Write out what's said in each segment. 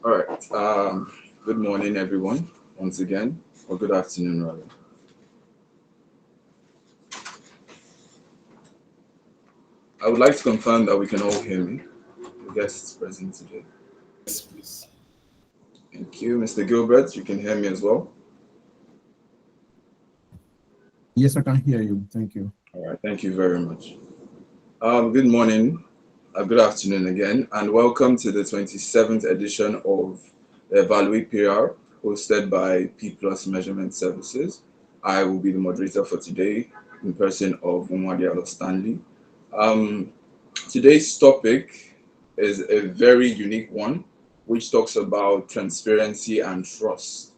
All right. Good morning, everyone, once again, or good afternoon, rather. I would like to confirm that we can all hear me, the guests present today. Yes, please. Thank you. Mr. Gilbert, you can hear me as well. Yes, I can hear you. Thank you. All right. Thank you very much. Good morning, good afternoon again, and welcome to the 27th edition of the Evaluate PR, hosted by P Plus Measurement Services. I will be the moderator for today in person of Umwadi Stanley. Um, Today's topic is a very unique one, which talks about transparency and trust.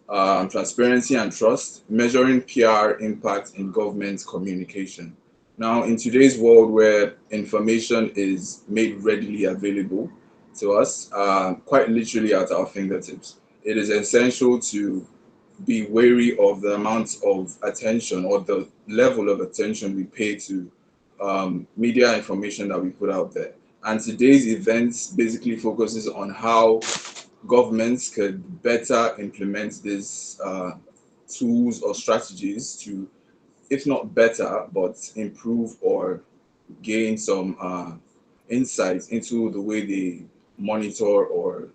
Transparency and trust, measuring PR impact in government communication. Now, in today's world where information is made readily available to us, quite literally at our fingertips, it is essential to be wary of the amount of attention or the level of attention we pay to media information that we put out there. And today's event basically focuses on how governments could better implement these tools or strategies to, if not better, but improve or gain some insights into the way they monitor or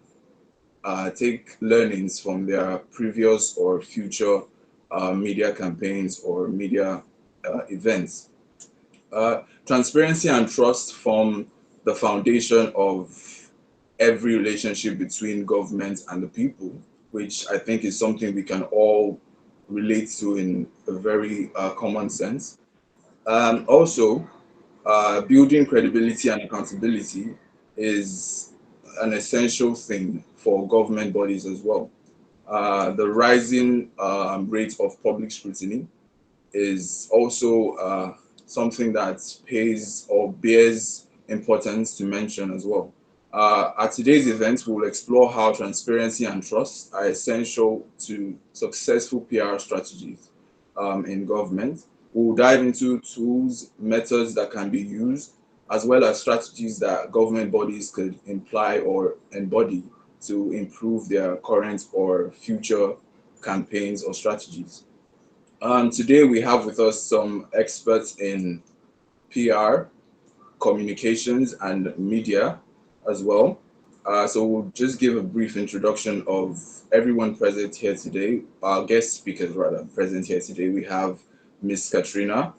take learnings from their previous or future media campaigns or media events. Transparency and trust form the foundation of every relationship between government and the people, which I think is something we can all relate to in a very common sense. Also, building credibility and accountability is an essential thing for government bodies as well. The rising rate of public scrutiny is also something that pays or bears importance to mention as well. At today's event, we'll explore how transparency and trust are essential to successful PR strategies in government. We'll dive into tools, methods that can be used, as well as strategies that government bodies could imply or embody to improve their current or future campaigns or strategies. Today we have with us some experts in PR, communications, and media as well. So we'll just give a brief introduction of everyone present here today. Our guest speakers, rather, present here today. We have Miss Katrina.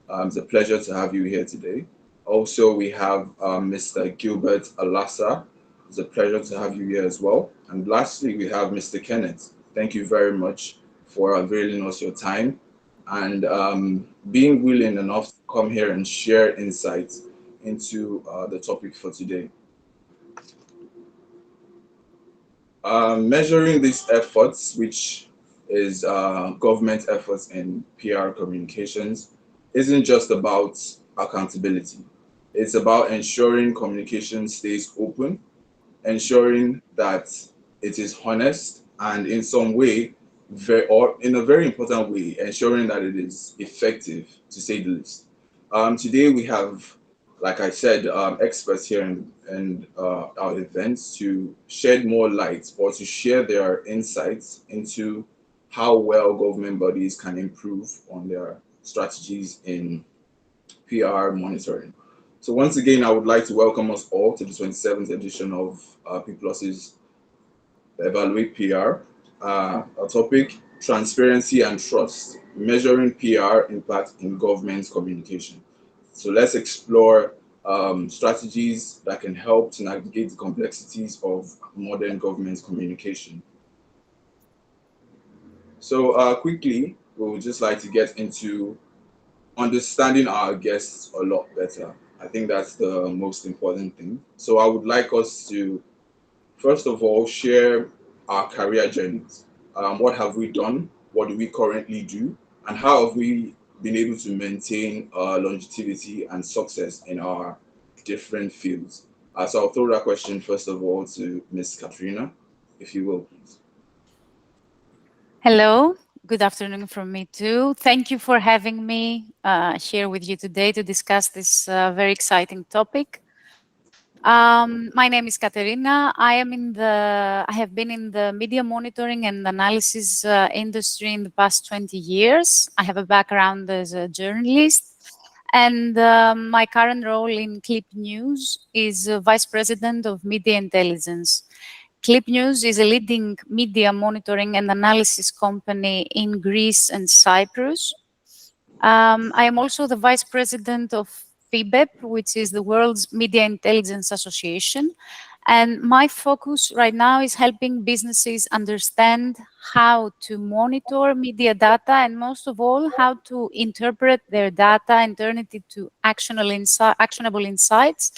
It's a pleasure to have you here today. Also, we have Mr. Gilbert Alassa. It's a pleasure to have you here as well. And lastly, we have Mr. Kenneth. Thank you very much for availing us your time and being willing enough to come here and share insights into the topic for today. Measuring these efforts, which is government efforts in PR communications, isn't just about accountability. It's about ensuring communication stays open, ensuring that it is honest, and in some way, or in a very important way, ensuring that it is effective, to say the least. Today we have, like I said, experts here in our events to shed more light or to share their insights into how well government bodies can improve on their strategies in PR monitoring. So once again, I would like to welcome us all to the 27th edition of P Plus's Evaluate PR. Our topic, transparency and trust, measuring PR impact in government communication. So let's explore strategies that can help to navigate the complexities of modern government communication. So quickly, we would just like to get into understanding our guests a lot better. I think that's the most important thing. So I would like us to first of all share our career journeys. What have we done? What do we currently do? And how have we been able to maintain longevity and success in our different fields? So I'll throw that question first of all to Miss Katrina, if you will, please. Hello, good afternoon from me too. Thank you for having me here with you today to discuss this very exciting topic. My name is Katerina. I have been in the media monitoring and analysis industry in the past 20 years. I have a background as a journalist, and my current role in Clip News is Vice President of Media Intelligence. Clip News is a leading media monitoring and analysis company in Greece and Cyprus. I am also the Vice President of FIBEP, which is the World's Media Intelligence Association. And my focus right now is helping businesses understand how to monitor media data and, most of all, how to interpret their data and turn it into actionable insights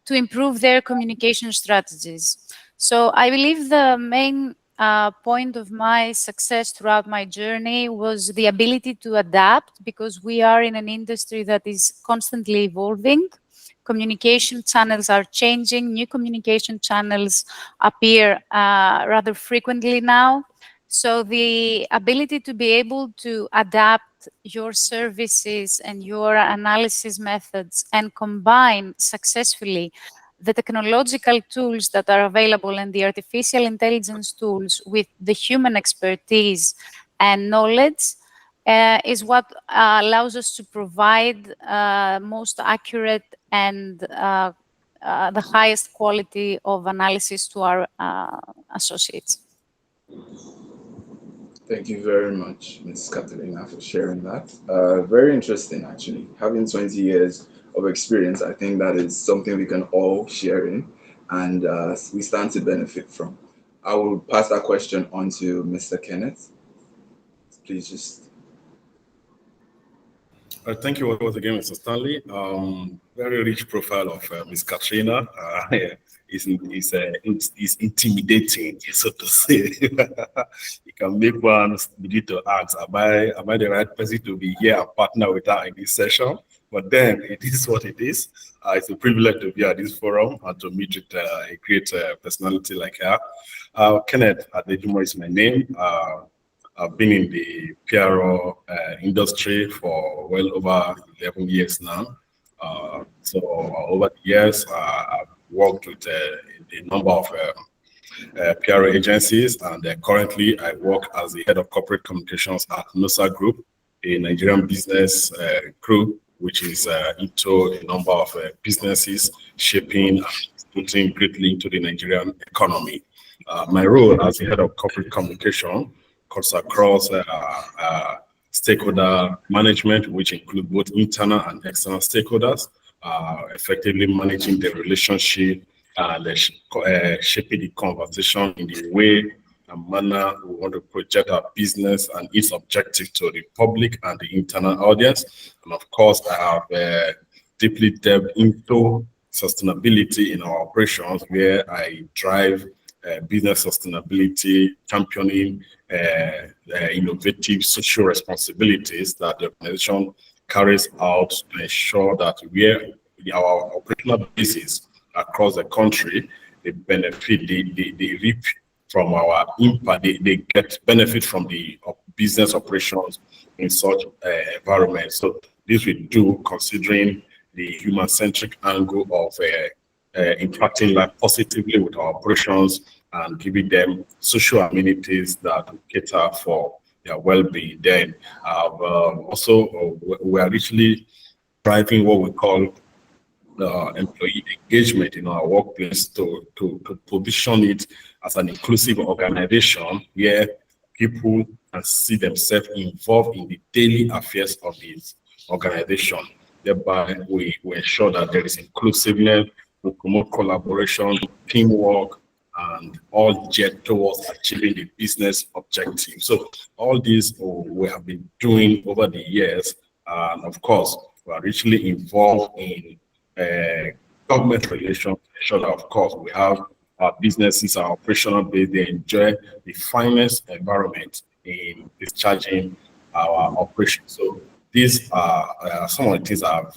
to improve their communication strategies. So I believe the main point of my success throughout my journey was the ability to adapt, because we are in an industry that is constantly evolving. Communication channels are changing. New communication channels appear rather frequently now. So the ability to be able to adapt your services and your analysis methods and combine successfully the technological tools that are available and the artificial intelligence tools with the human expertise and knowledge is what allows us to provide most accurate and the highest quality of analysis to our associates. Thank you very much, Ms. Catalina, for sharing that. Very interesting, actually. Having 20 years of experience, I think that is something we can all share in, and we stand to benefit from. I will pass that question on to Mr. Kenneth. Please just. Thank you once again, Mr. Stanley. Very rich profile of Ms. Katrina. It's intimidating, so to say. It can make one begin to ask, am I the right person to be here and partner with her in this session? But then it is what it is. It's a privilege to be at this forum and to meet with a great personality like her. Kenneth Adejumo is my name. I've been in the PRO industry for well over 11 years now. So over the years, I've worked with a number of PRO agencies, and currently I work as the head of corporate communications at NOSA Group, a Nigerian business group which is into a number of businesses shaping and putting greatly into the Nigerian economy. My role as the head of corporate communication cuts across stakeholder management, which include both internal and external stakeholders, effectively managing the relationship and shaping the conversation in the way and manner we want to project our business and its objective to the public and the internal audience. And of course, I have deeply delved into sustainability in our operations, where I drive business sustainability, championing innovative social responsibilities that the organization carries out to ensure that our operational bases across the country, they benefit, they reap from our impact, they get benefit from the business operations in such environment. So this we do considering the human-centric angle of impacting life positively with our operations and giving them social amenities that cater for their well-being. Then also we are richly driving what we call employee engagement in our workplace to position it as an inclusive organization where people can see themselves involved in the daily affairs of this organization. Thereby, we ensure that there is inclusiveness, we promote collaboration, teamwork, and all geared towards achieving the business objective. So all these we have been doing over the years, and of course, we are richly involved in government relations. So that, of course, we have our businesses, our operational base, they enjoy the finest environment in discharging our operations. So these are some of the things I've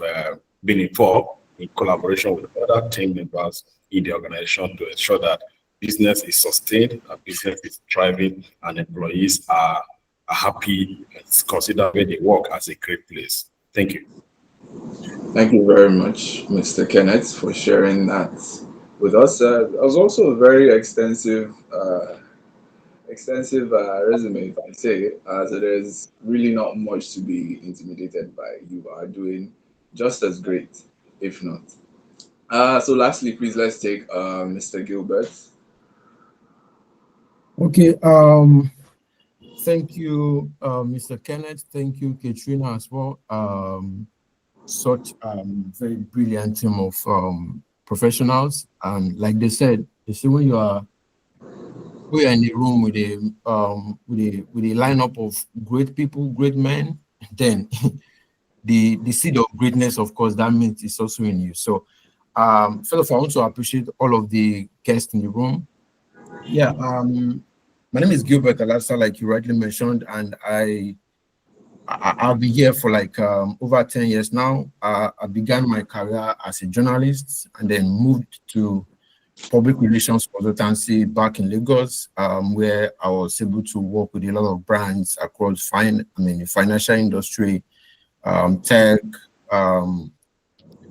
been involved in collaboration with other team members in the organization to ensure that business is sustained, that business is thriving, and employees are happy and consider where they work as a great place. Thank you. Thank you very much, Mr. Kenneth, for sharing that with us. It was also a very extensive resume, if I say. So there's really not much to be intimidated by. You are doing just as great, if not. So lastly, please let's take Mr. Gilbert. Okay. Thank you, Mr. Kenneth. Thank you, Katrina, as well. Such very brilliant team of professionals. And like they said, when you are in a room with a lineup of great people, great men, then the seed of greatness, of course, that means it's also in you. So first of all, I want to appreciate all of the guests in the room. Yeah, my name is Gilbert Alasa, like you rightly mentioned, and I've been here for like over 10 years now. I began my career as a journalist and then moved to public relations consultancy back in Lagos, where I was able to work with a lot of brands across the financial industry, tech,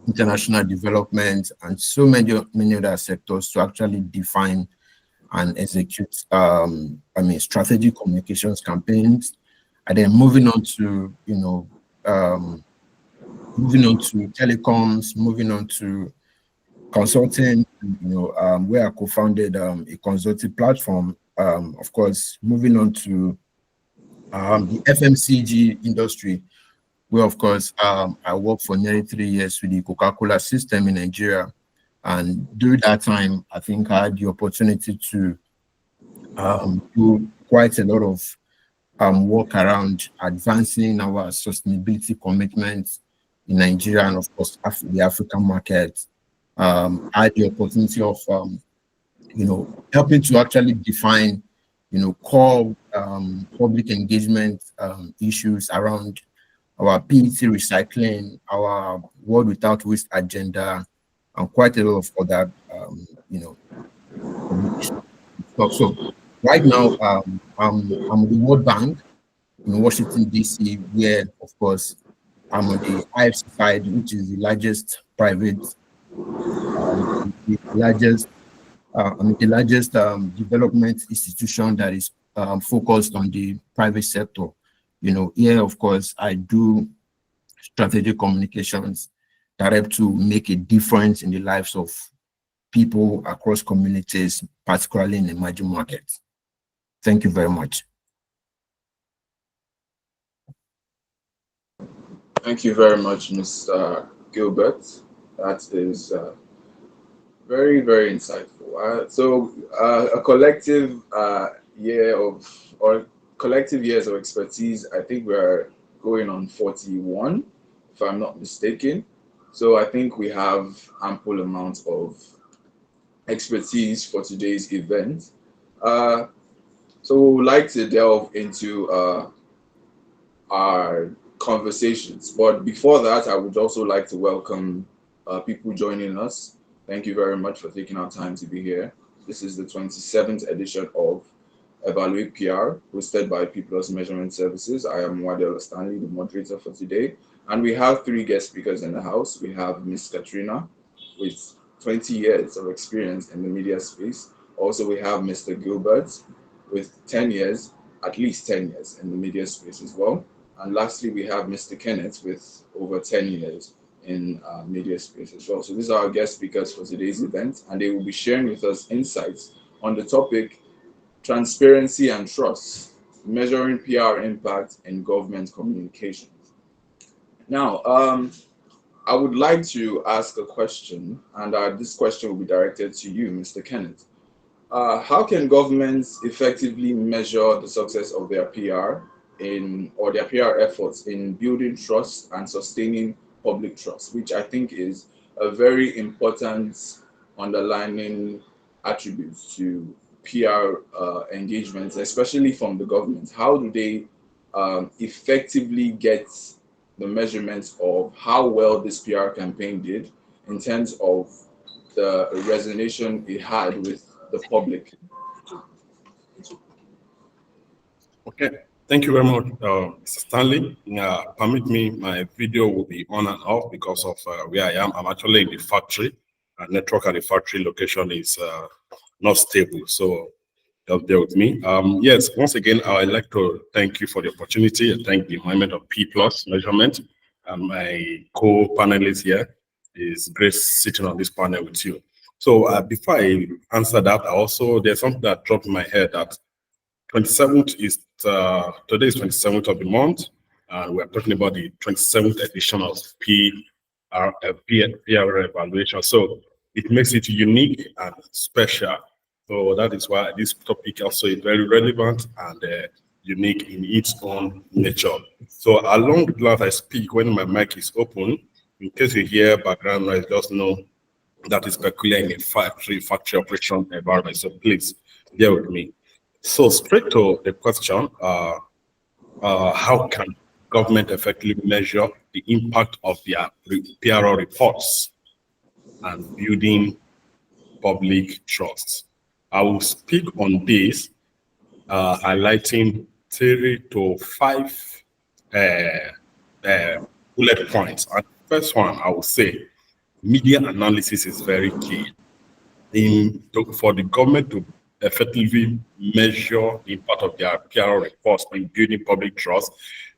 international development, and so many other sectors to actually define and execute strategic communications campaigns, and then moving on to telecoms, moving on to consulting, where I co-founded a consulting platform, of course, moving on to the FMCG industry, where of course I worked for nearly 3 years with the Coca-Cola system in Nigeria. And during that time, I think I had the opportunity to do quite a lot of work around advancing our sustainability commitments in Nigeria and, of course, the African market. I had the opportunity of, helping to actually define, core public engagement issues around our PET recycling, our World Without Waste agenda, and quite a lot of other, communication stuff. So right now, I'm with the World Bank in Washington, D.C., where, of course, I'm on the IFC side, which is the largest private, the largest development institution that is focused on the private sector. Here, of course, I do strategic communications that help to make a difference in the lives of people across communities, particularly in emerging markets. Thank you very much. Thank you very much, Mr. Gilbert. That is very, very insightful. So a collective collective years of expertise, I think we're going on 41, if I'm not mistaken. So I think we have ample amount of expertise for today's event. So we would like to delve into our conversations. But before that, I would also like to welcome people joining us. Thank you very much for taking our time to be here. This is the 27th edition of Evaluate PR, hosted by P+ Measurement Services. I am Wadela Stanley, the moderator for today. And we have 3 guest speakers in the house. We have Ms. Katrina, with 20 years of experience in the media space. Also, we have Mr. Gilbert, with 10 years, at least 10 years in the media space as well. And lastly, we have Mr. Kenneth with over 10 years in media space as well. So these are our guest speakers for today's event, and they will be sharing with us insights on the topic transparency and trust, measuring PR impact in government communications. Now, I would like to ask a question, and this question will be directed to you, Mr. Kenneth. How can governments effectively measure the success of their PR or their PR efforts in building trust and sustaining public trust, which I think is a very important underlining attribute to PR engagements, especially from the government? How do they effectively get the measurements of how well this PR campaign did in terms of the resonation it had with the public? Okay, thank you very much, Mr. Stanley. Permit me, my video will be on and off because of where I am. I'm actually in the factory, network at the factory location is not stable. So just bear with me. Yes, once again, I'd like to thank you for the opportunity and thank the Environment of P+ measurement. And my co-panelist here is great sitting on this panel with you. So before I answer that, there's something that dropped in my head that 27th is, today is 27th of the month, and we're talking about the 27th edition of PR evaluation. So it makes it unique and special. So that is why this topic also is very relevant and unique in its own nature. So along the line I speak, when my mic is open, in case you hear background noise, just know that is peculiar in a factory operation environment. So please bear with me. So straight to the question, how can government effectively measure the impact of their PRO reports and building public trust? I will speak on this, highlighting 3 to 5 bullet points. And the first one, I will say, media analysis is very key. For the government to effectively measure the impact of their PRO reports in building public trust,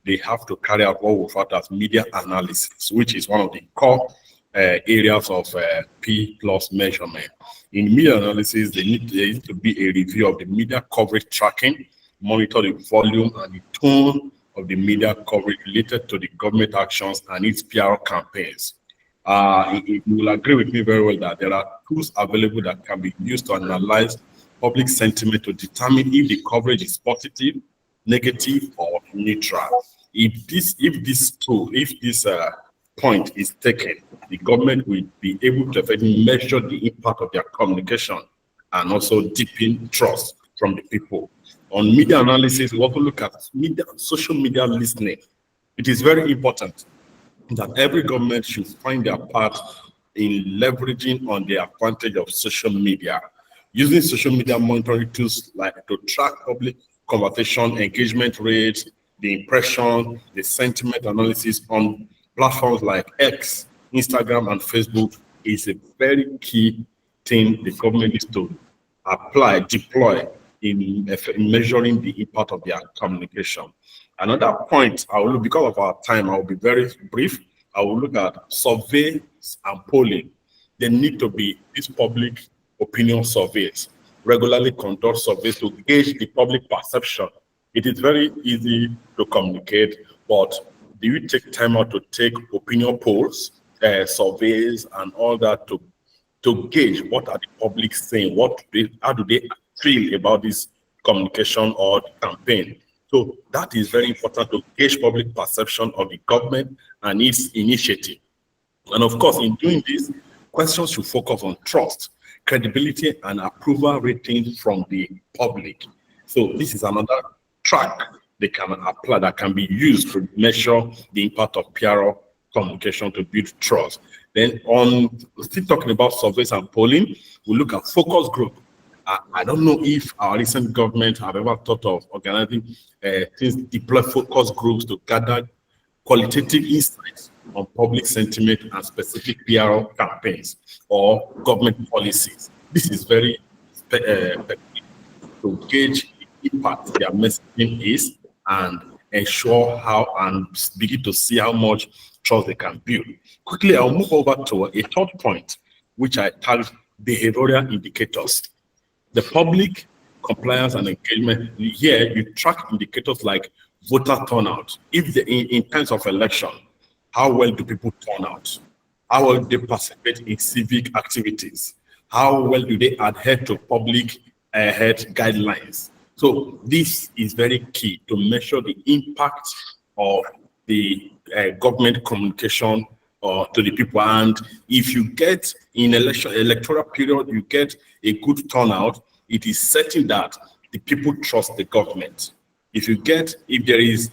they have to carry out what we refer to as media analysis, which is one of the core areas of P+ measurement. In media analysis, there needs to be a review of the media coverage tracking, monitor the volume and the tone of the media coverage related to the government actions and its PR campaigns. You will agree with me very well that there are tools available that can be used to analyze public sentiment to determine if the coverage is positive, negative, or neutral. If this point is taken, the government will be able to effectively measure the impact of their communication and also deepen trust from the people. On media analysis, we also look at social media listening. It is very important that every government should find their part in leveraging on the advantage of social media, using social media monitoring tools like to track public conversation, engagement rates, the impression, the sentiment analysis on platforms like X, Instagram, and Facebook is a very key thing the government needs to deploy in measuring the impact of their communication. Another point, because of our time, I will be very brief. I will look at surveys and polling. There need to be these public opinion surveys, regularly conduct surveys to gauge the public perception. It is very easy to communicate, but do you take time out to take opinion polls, surveys, and all that to gauge what are the public saying, how do they feel about this communication or campaign? So that is very important to gauge public perception of the government and its initiative. And of course, in doing this, questions should focus on trust, credibility, and approval ratings from the public. So this is another track they can apply that can be used to measure the impact of PRO communication to build trust. Then still talking about surveys and polling, we look at focus group. I don't know if our recent government have ever thought of organizing deploy focus groups to gather qualitative insights on public sentiment and specific PR campaigns or government policies. This is very to gauge the impact their messaging is and ensure and begin to see how much trust they can build. Quickly, I'll move over to a third point, which I tagged behavioral indicators. The public compliance and engagement, here you track indicators like voter turnout. If in terms of election, how well do people turn out? How well do they participate in civic activities? How well do they adhere to public health guidelines? So this is very key to measure the impact of the government communication to the people. And if you get in electoral period, you get a good turnout, it is certain that the people trust the government. If there is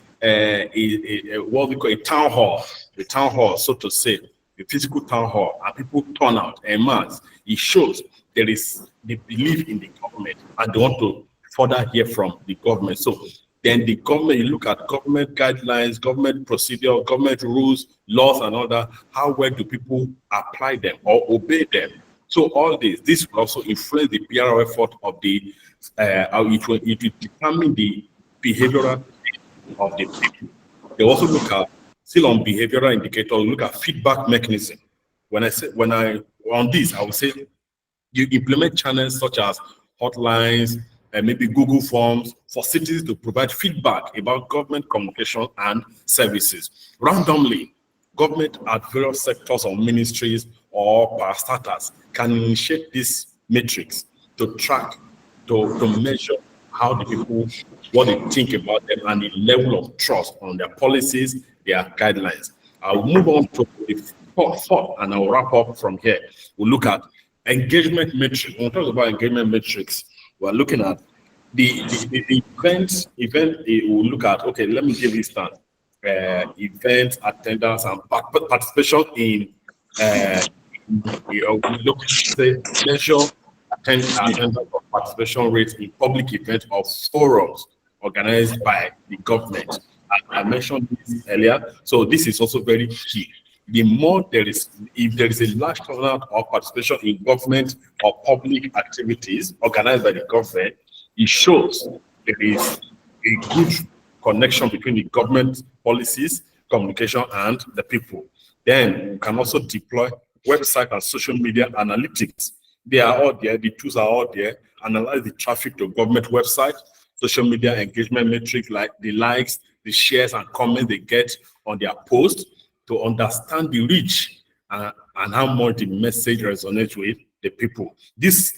what we call a town hall, so to say, a physical town hall, and people turn out en masse, it shows they believe in the government and they want to further hear from the government. So then the government, you look at government guidelines, government procedure, government rules, laws, and all that. How well do people apply them or obey them? So all this will also influence the PR effort of the, it will determine the behavioral of the people. They also look at, still on behavioral indicator, look at feedback mechanism. When I on this, I would say you implement channels such as hotlines and maybe Google Forms for citizens to provide feedback about government communication and services. Randomly, government at various sectors or ministries or parastatals can initiate these metrics to track, to measure how the people, what they think about them, and the level of trust on their policies, their guidelines. I'll move on to the fourth, and I'll wrap up from here. We'll look at engagement metrics. When we talk about engagement metrics, we're looking at the event. We'll look at, okay, let me give you start. Event attendance and participation in we look say measure attendance or participation rates in public events or forums organized by the government. I mentioned this earlier, so this is also very key. The more if there is a large turnout of participation in government or public activities organized by the government, it shows there is a good connection between the government policies, communication, and the people. Then we can also deploy website and social media analytics. They are all there, the tools are all there. Analyze the traffic to government website, social media engagement metrics like the likes, the shares and comments they get on their posts to understand the reach and how much the message resonates with the people. These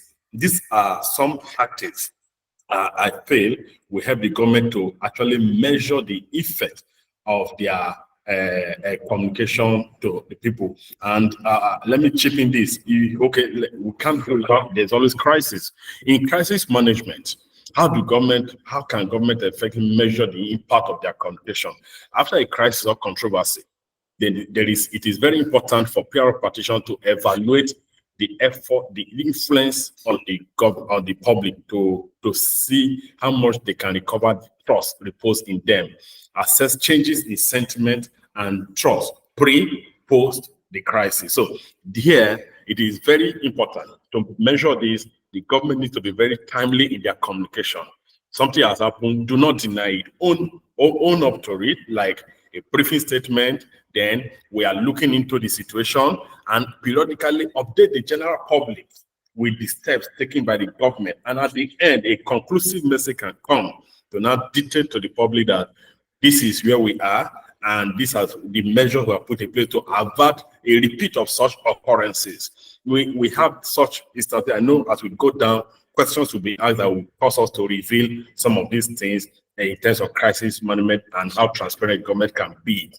are some tactics I feel will help the government to actually measure the effect of their communication to the people. And let me chip in this. Okay, we can't do without, there's always crisis. In crisis management, how can government effectively measure the impact of their communication? After a crisis or controversy, then it is very important for PR practitioners to evaluate the effort, the influence on the public to see how much they can recover trust reposed in them, assess changes in sentiment and trust pre-post the crisis. So here it is very important to measure this. The government needs to be very timely in their communication. Something has happened, do not deny it. Own up to it, like a briefing statement. Then we are looking into the situation and periodically update the general public with the steps taken by the government. And at the end, a conclusive message can come to now dictate to the public that this is where we are and this has the measures we have put in place to avert a repeat of such occurrences. We have such instances. I know as we go down, questions will be asked that will cause us to reveal some of these things in terms of crisis management and how transparent government can be.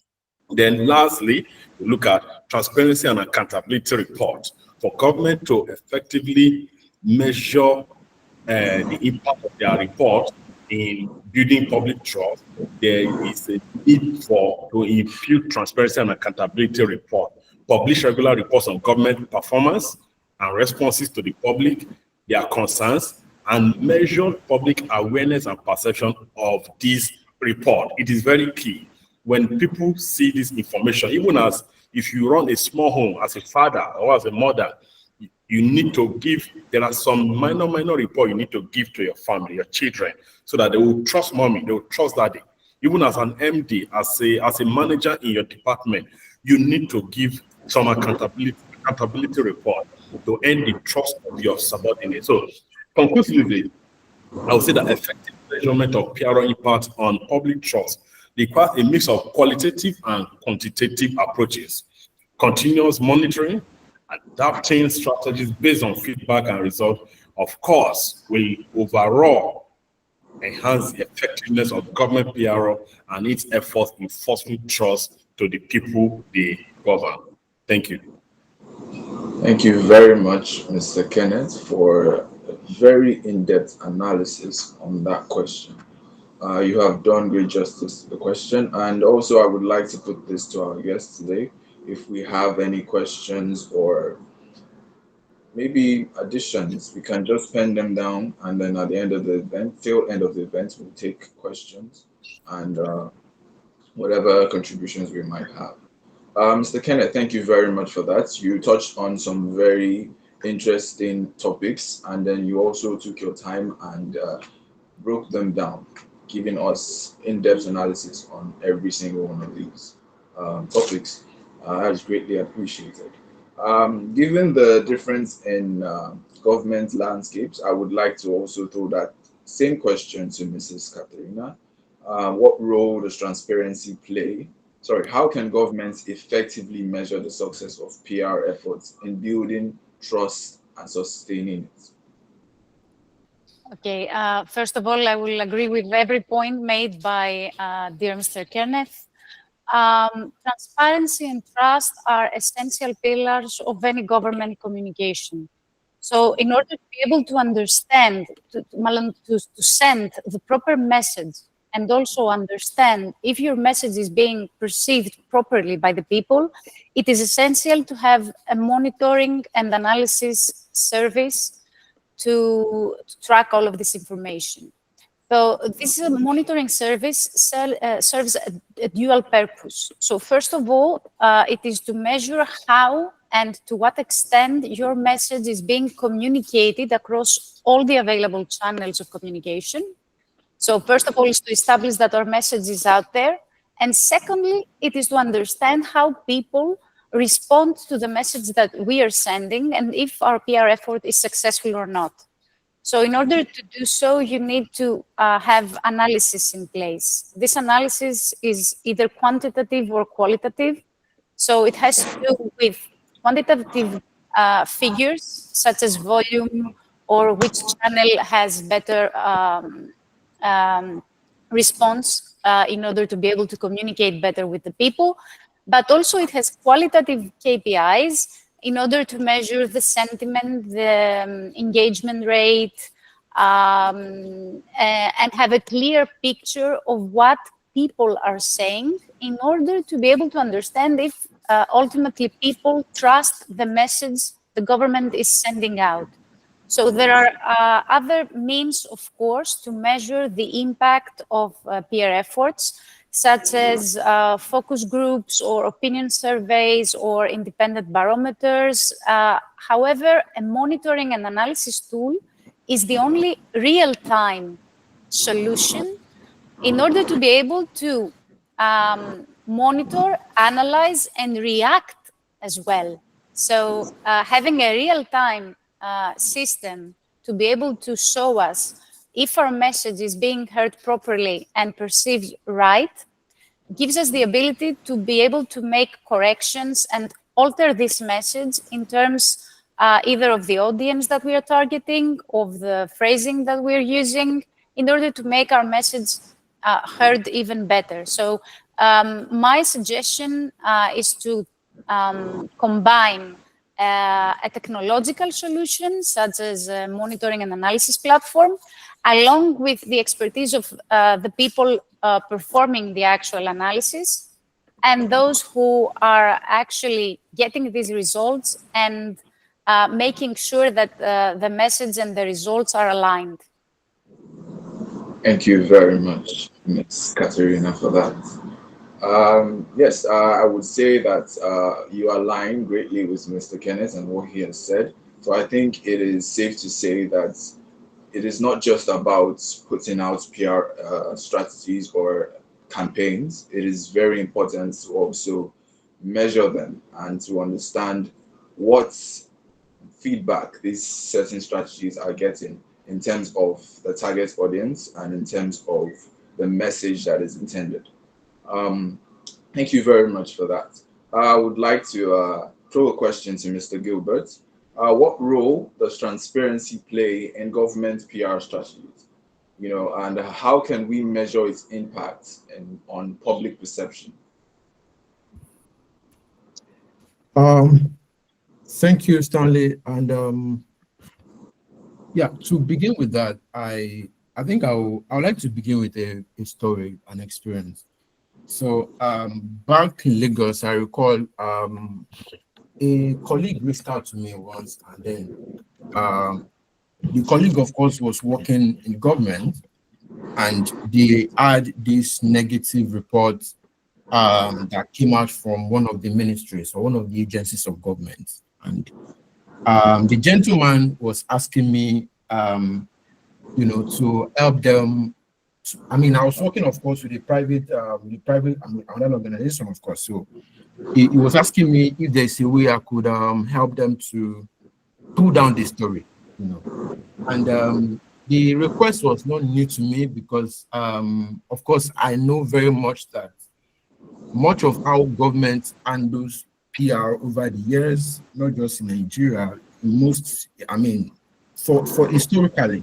Then lastly, we look at transparency and accountability report. For government to effectively measure the impact of their report in building public trust, there is a need to impute transparency and accountability report. Publish regular reports on government performance and responses to the public, their concerns, and measure public awareness and perception of this report. It is very key. When people see this information, even as if you run a small home as a father or as a mother, you need to give, there are some minor report you need to give to your family, your children, so that they will trust mommy, they will trust daddy. Even as an MD, as a manager in your department, you need to give some accountability report to earn the trust of your subordinates. So conclusively, I would say that effective measurement of PR impact on public trust requires a mix of qualitative and quantitative approaches, continuous monitoring, adapting strategies based on feedback and results, of course, will overall enhance the effectiveness of government PR and its efforts in fostering trust to the people they govern. Thank you. Thank you very much, Mr. Kenneth, for a very in-depth analysis on that question. You have done great justice to the question. And also, I would like to put this to our guests today. If we have any questions or maybe additions, we can just pen them down. And then at the end of the event, till end of the event, we'll take questions and whatever contributions we might have. Mr. Kenneth, thank you very much for that. You touched on some very interesting topics, and then you also took your time and broke them down, giving us in-depth analysis on every single one of these topics. That is greatly appreciated. Given the difference in government landscapes, I would like to also throw that same question to Mrs. Katerina. What role does transparency play? Sorry, how can governments effectively measure the success of PR efforts in building trust and sustaining it? Okay, first of all, I will agree with every point made by dear Mr. Kenneth. Transparency and trust are essential pillars of any government communication. So in order to be able to understand, to send the proper message and also understand if your message is being perceived properly by the people, it is essential to have a monitoring and analysis service to track all of this information. So this monitoring service serves a dual purpose. So first of all, it is to measure how and to what extent your message is being communicated across all the available channels of communication. So first of all, is to establish that our message is out there. And secondly, it is to understand how people respond to the message that we are sending and if our PR effort is successful or not. So in order to do so, you need to have analysis in place. This analysis is either quantitative or qualitative. So it has to do with quantitative figures, such as volume or which channel has better response in order to be able to communicate better with the people. But also it has qualitative KPIs in order to measure the sentiment, the engagement rate, and have a clear picture of what people are saying in order to be able to understand if ultimately people trust the message the government is sending out. So there are other means, of course, to measure the impact of PR efforts, such as focus groups or opinion surveys or independent barometers. However, a monitoring and analysis tool is the only real-time solution in order to be able to monitor, analyze, and react as well. So having a real-time system to be able to show us if our message is being heard properly and perceived right, gives us the ability to be able to make corrections and alter this message in terms either of the audience that we are targeting, of the phrasing that we're using, in order to make our message heard even better. So my suggestion is to combine a technological solution, such as a monitoring and analysis platform, along with the expertise of the people performing the actual analysis, and those who are actually getting these results and making sure that the message and the results are aligned. Thank you very much, Ms. Katerina, for that. Yes, I would say that you align greatly with Mr. Kenneth and what he has said. So I think it is safe to say that it is not just about putting out PR strategies or campaigns. It is very important to also measure them and to understand what feedback these certain strategies are getting in terms of the target audience and in terms of the message that is intended. Thank you very much for that. I would like to throw a question to Mr. Gilbert. What role does transparency play in government PR strategies? You know, and how can we measure its impact on public perception? Thank you, Stanley. And yeah, to begin with that, I think I would like to begin with a story, an experience. So back in Lagos, I recall a colleague reached out to me once, and then the colleague, of course, was working in government, and they had this negative report that came out from one of the ministries or one of the agencies of government. And The gentleman was asking me, to help them. I mean, I was working, of course, with another organization, of course. So he was asking me if there's a way I could help them to pull down the story, And the request was not new to me because, of course, I know very much that much of how government handles PR over the years, not just in Nigeria, for historically,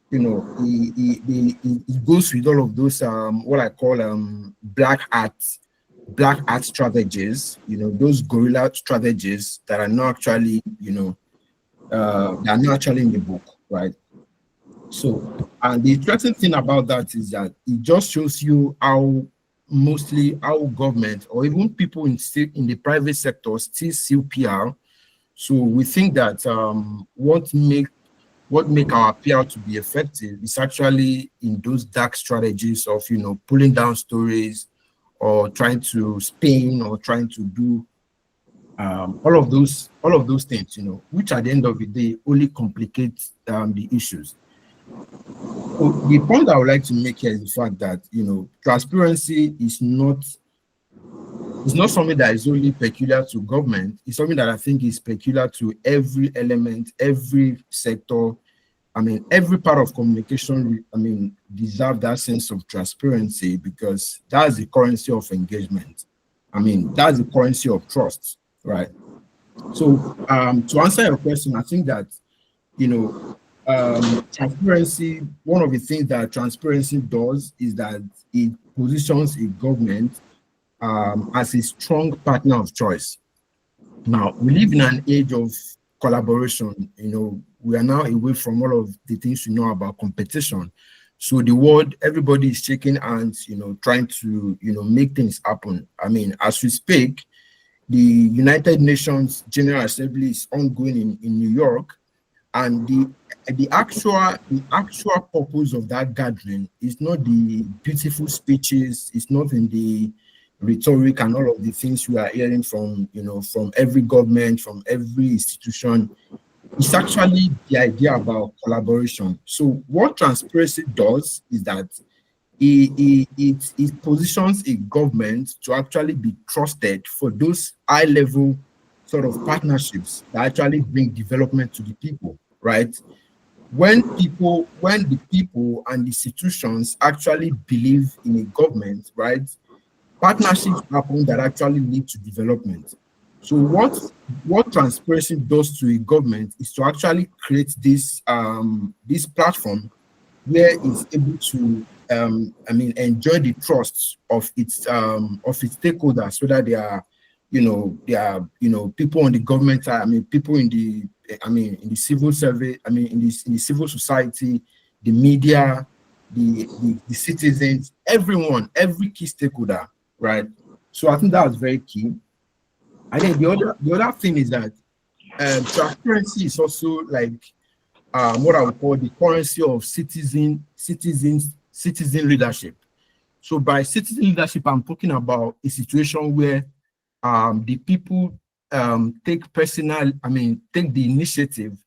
it goes with all of those what I call black art strategies, those guerrilla strategies that are not actually, that are not actually in the book, right? So, and the interesting thing about that is that it just shows you how government or even people in the private sector still see PR. So we think that what make our PR to be effective is actually in those dark strategies of pulling down stories or trying to spin or trying to do all of those things, which at the end of the day only complicate the issues. So the point I would like to make here is the fact that transparency is not something that is only peculiar to government. It's something that I think is peculiar to every element, every sector. I mean, every part of communication, deserve that sense of transparency because that's the currency of engagement. That's the currency of trust, right? So to answer your question, I think that, transparency, one of the things that transparency does is that it positions a government as a strong partner of choice. Now, we live in an age of collaboration. We are now away from all of the things we know about competition. So the world, everybody is shaking hands, trying to, make things happen. As we speak, the United Nations General Assembly is ongoing in New York, and the actual purpose of that gathering is not the beautiful speeches, it's not in the rhetoric and all of the things we are hearing from every government, from every institution. It's actually the idea about collaboration. So what transparency does is that it positions a government to actually be trusted for those high-level sort of partnerships that actually bring development to the people, right? When the people and the institutions actually believe in a government, right, partnerships happen that actually lead to development. So what transparency does to a government is to actually create this platform where it's able to enjoy the trust of its stakeholders, whether they are people on the government side, people in the civil service, in the civil society, the media, the citizens, everyone, every key stakeholder, right? So I think that was very key. I think the other thing is that transparency is also like what I would call the currency of citizen leadership. So by citizen leadership, I'm talking about a situation where the people take the initiative,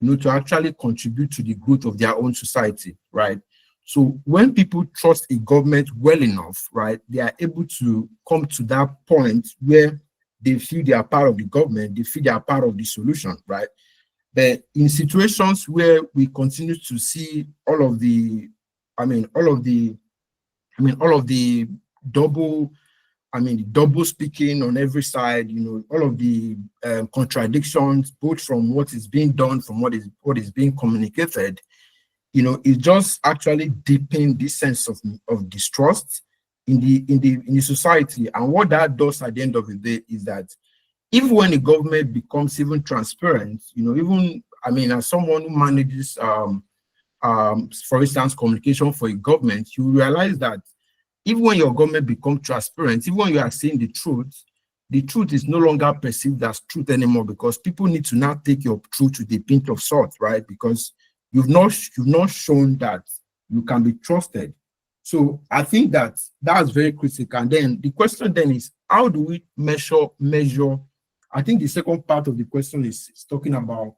to actually contribute to the growth of their own society, right? So when people trust a government well enough, right, they are able to come to that point where they feel they are part of the government, they feel they are part of the solution, right? But in situations where we continue to see all of the double speaking on every side, all of the contradictions, both from what is being done, from what is being communicated, it just actually deepen this sense of distrust in the society. And what that does at the end of the day is that even when the government becomes even transparent, as someone who manages, for instance, communication for a government, you realize that even when your government becomes transparent, even when you are saying the truth is no longer perceived as truth anymore, because people need to now take your truth with a pinch of salt, right? Because you've not shown that you can be trusted. So I think that's very critical. And then the question then is, how do we measure I think the second part of the question is talking about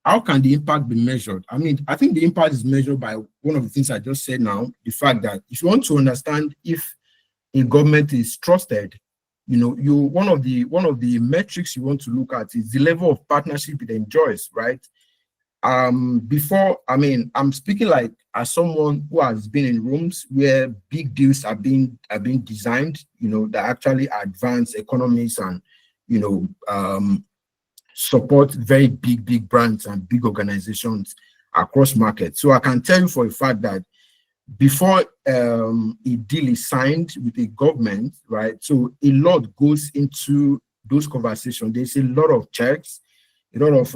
how can the impact be measured? I mean, I think the impact is measured by one of the things I just said now, the fact that if you want to understand if a government is trusted, you know, one of the metrics you want to look at is the level of partnership it enjoys, right? Before, I mean, I'm speaking like as someone who has been in rooms where big deals are being designed, you know, that actually advance economies and, you know, support very big brands and big organizations across markets. So I can tell you for a fact that before a deal is signed with a government, right? So a lot goes into those conversations. There's a lot of checks, a lot of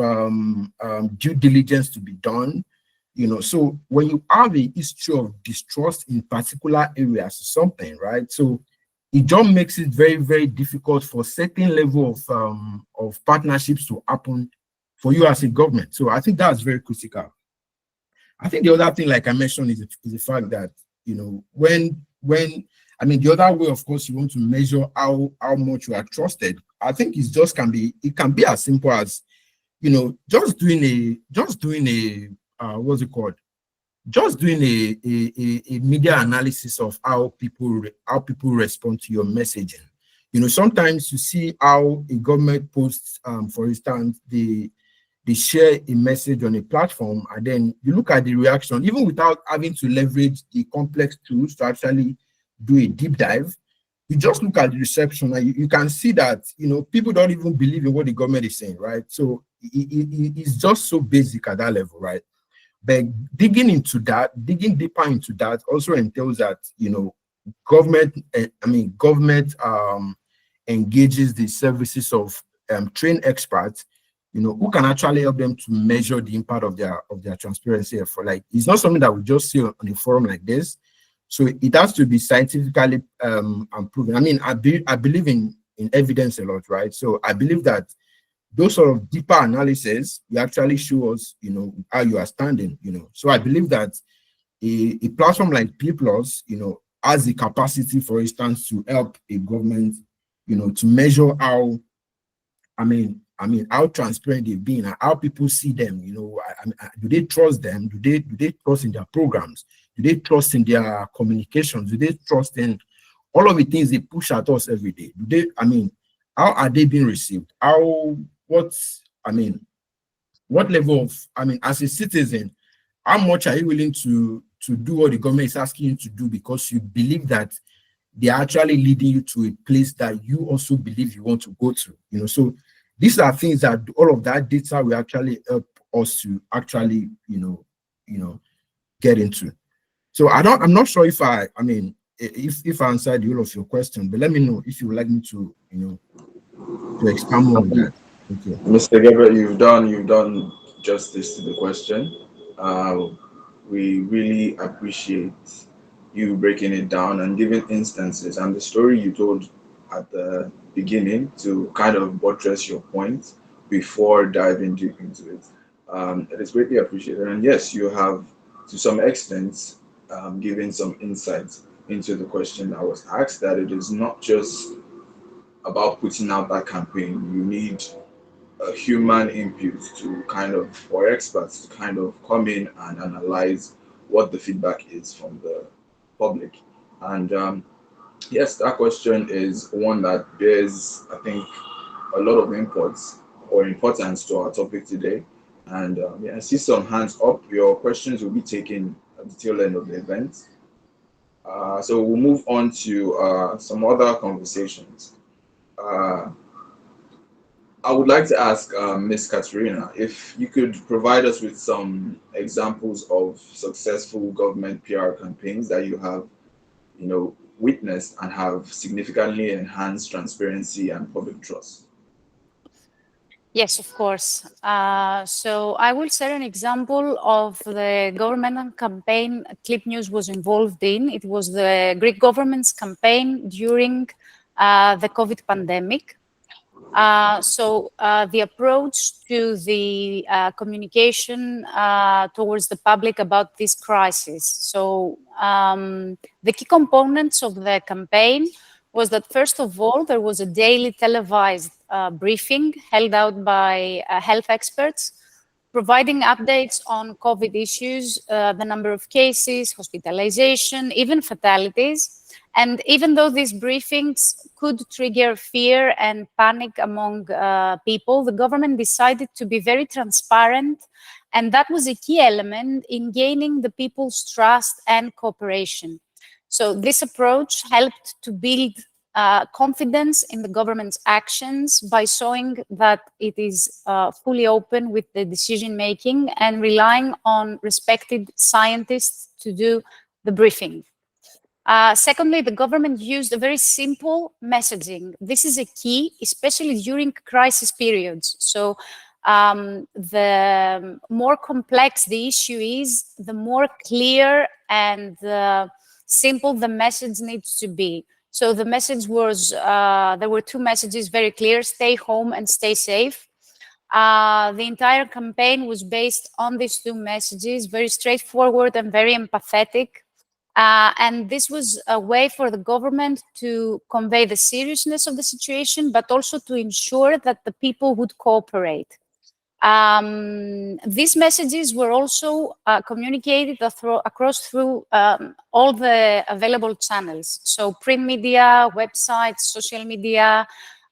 due diligence to be done, you know. So when you have a history of distrust in particular areas or something, right? So it just makes it very difficult for certain level of partnerships to happen for you as a government. So I think that's very critical. I think the other thing, like I mentioned, is the fact that, you know, when I mean, the other way, of course, you want to measure how much you are trusted. I think it can be as simple as, you know, just doing a what's it called? Just doing a media analysis of how people respond to your messaging. You know, sometimes you see how a government posts, for instance, they share a message on a platform, and then you look at the reaction, even without having to leverage the complex tools to actually do a deep dive. You just look at the reception, and you can see that, you know, people don't even believe in what the government is saying, right? So it's just so basic at that level, right? But digging deeper into that also entails that, you know, government engages the services of trained experts, you know, who can actually help them to measure the impact of their transparency effort. Like, it's not something that we just see on a forum like this. So it has to be scientifically proven. I mean, I believe in evidence a lot, right? So I believe that those sort of deeper analysis will actually show us, you know, how you are standing, you know. So I believe that a platform like P+, you know, has the capacity, for instance, to help a government, you know, to measure how, I mean, how transparent they've been and how people see them, you know. Do they trust them? Do they trust in their programs? Do they trust in their communications? Do they trust in all of the things they push at us every day? How are they being received? What level of, as a citizen, how much are you willing to do what the government is asking you to do because you believe that they're actually leading you to a place that you also believe you want to go to, you know? So these are things that all of that data will actually help us to actually, you know, get into. So I'm not sure if I answered all of your question, but let me know if you would like me to, you know, to expand more on that. Thank you. Mr. Gabriel, you've done justice to the question. We really appreciate you breaking it down and giving instances and the story you told at the beginning to kind of buttress your point before diving deep into it. It is greatly appreciated. And yes, you have, to some extent, given some insights into the question that was asked, that it is not just about putting out that campaign. You need a human input to kind of, or experts to kind of come in and analyze what the feedback is from the public. And yes, that question is one that bears, I think, a lot of importance to our topic today. And I see some hands up. Your questions will be taken at the tail end of the event. So we'll move on to some other conversations. I would like to ask Ms. Katerina if you could provide us with some examples of successful government PR campaigns that you have, you know, witnessed and have significantly enhanced transparency and public trust. Yes, of course. So I will share an example of the government campaign Clip News was involved in. It was the Greek government's campaign during the COVID pandemic. So the approach to the communication towards the public about this crisis. So the key components of the campaign was that, first of all, there was a daily televised briefing held out by health experts, providing updates on COVID issues, the number of cases, hospitalization, even fatalities. And even though these briefings could trigger fear and panic among people, the government decided to be very transparent. And that was a key element in gaining the people's trust and cooperation. So this approach helped to build confidence in the government's actions by showing that it is fully open with the decision making and relying on respected scientists to do the briefing. Secondly, the government used a very simple messaging. This is a key, especially during crisis periods. So the more complex the issue is, the more clear and simple the message needs to be. So the message was, there were two messages very clear: stay home and stay safe. The entire campaign was based on these two messages, very straightforward and very empathetic. And this was a way for the government to convey the seriousness of the situation, but also to ensure that the people would cooperate. These messages were also communicated across through all the available channels. So print media, websites, social media,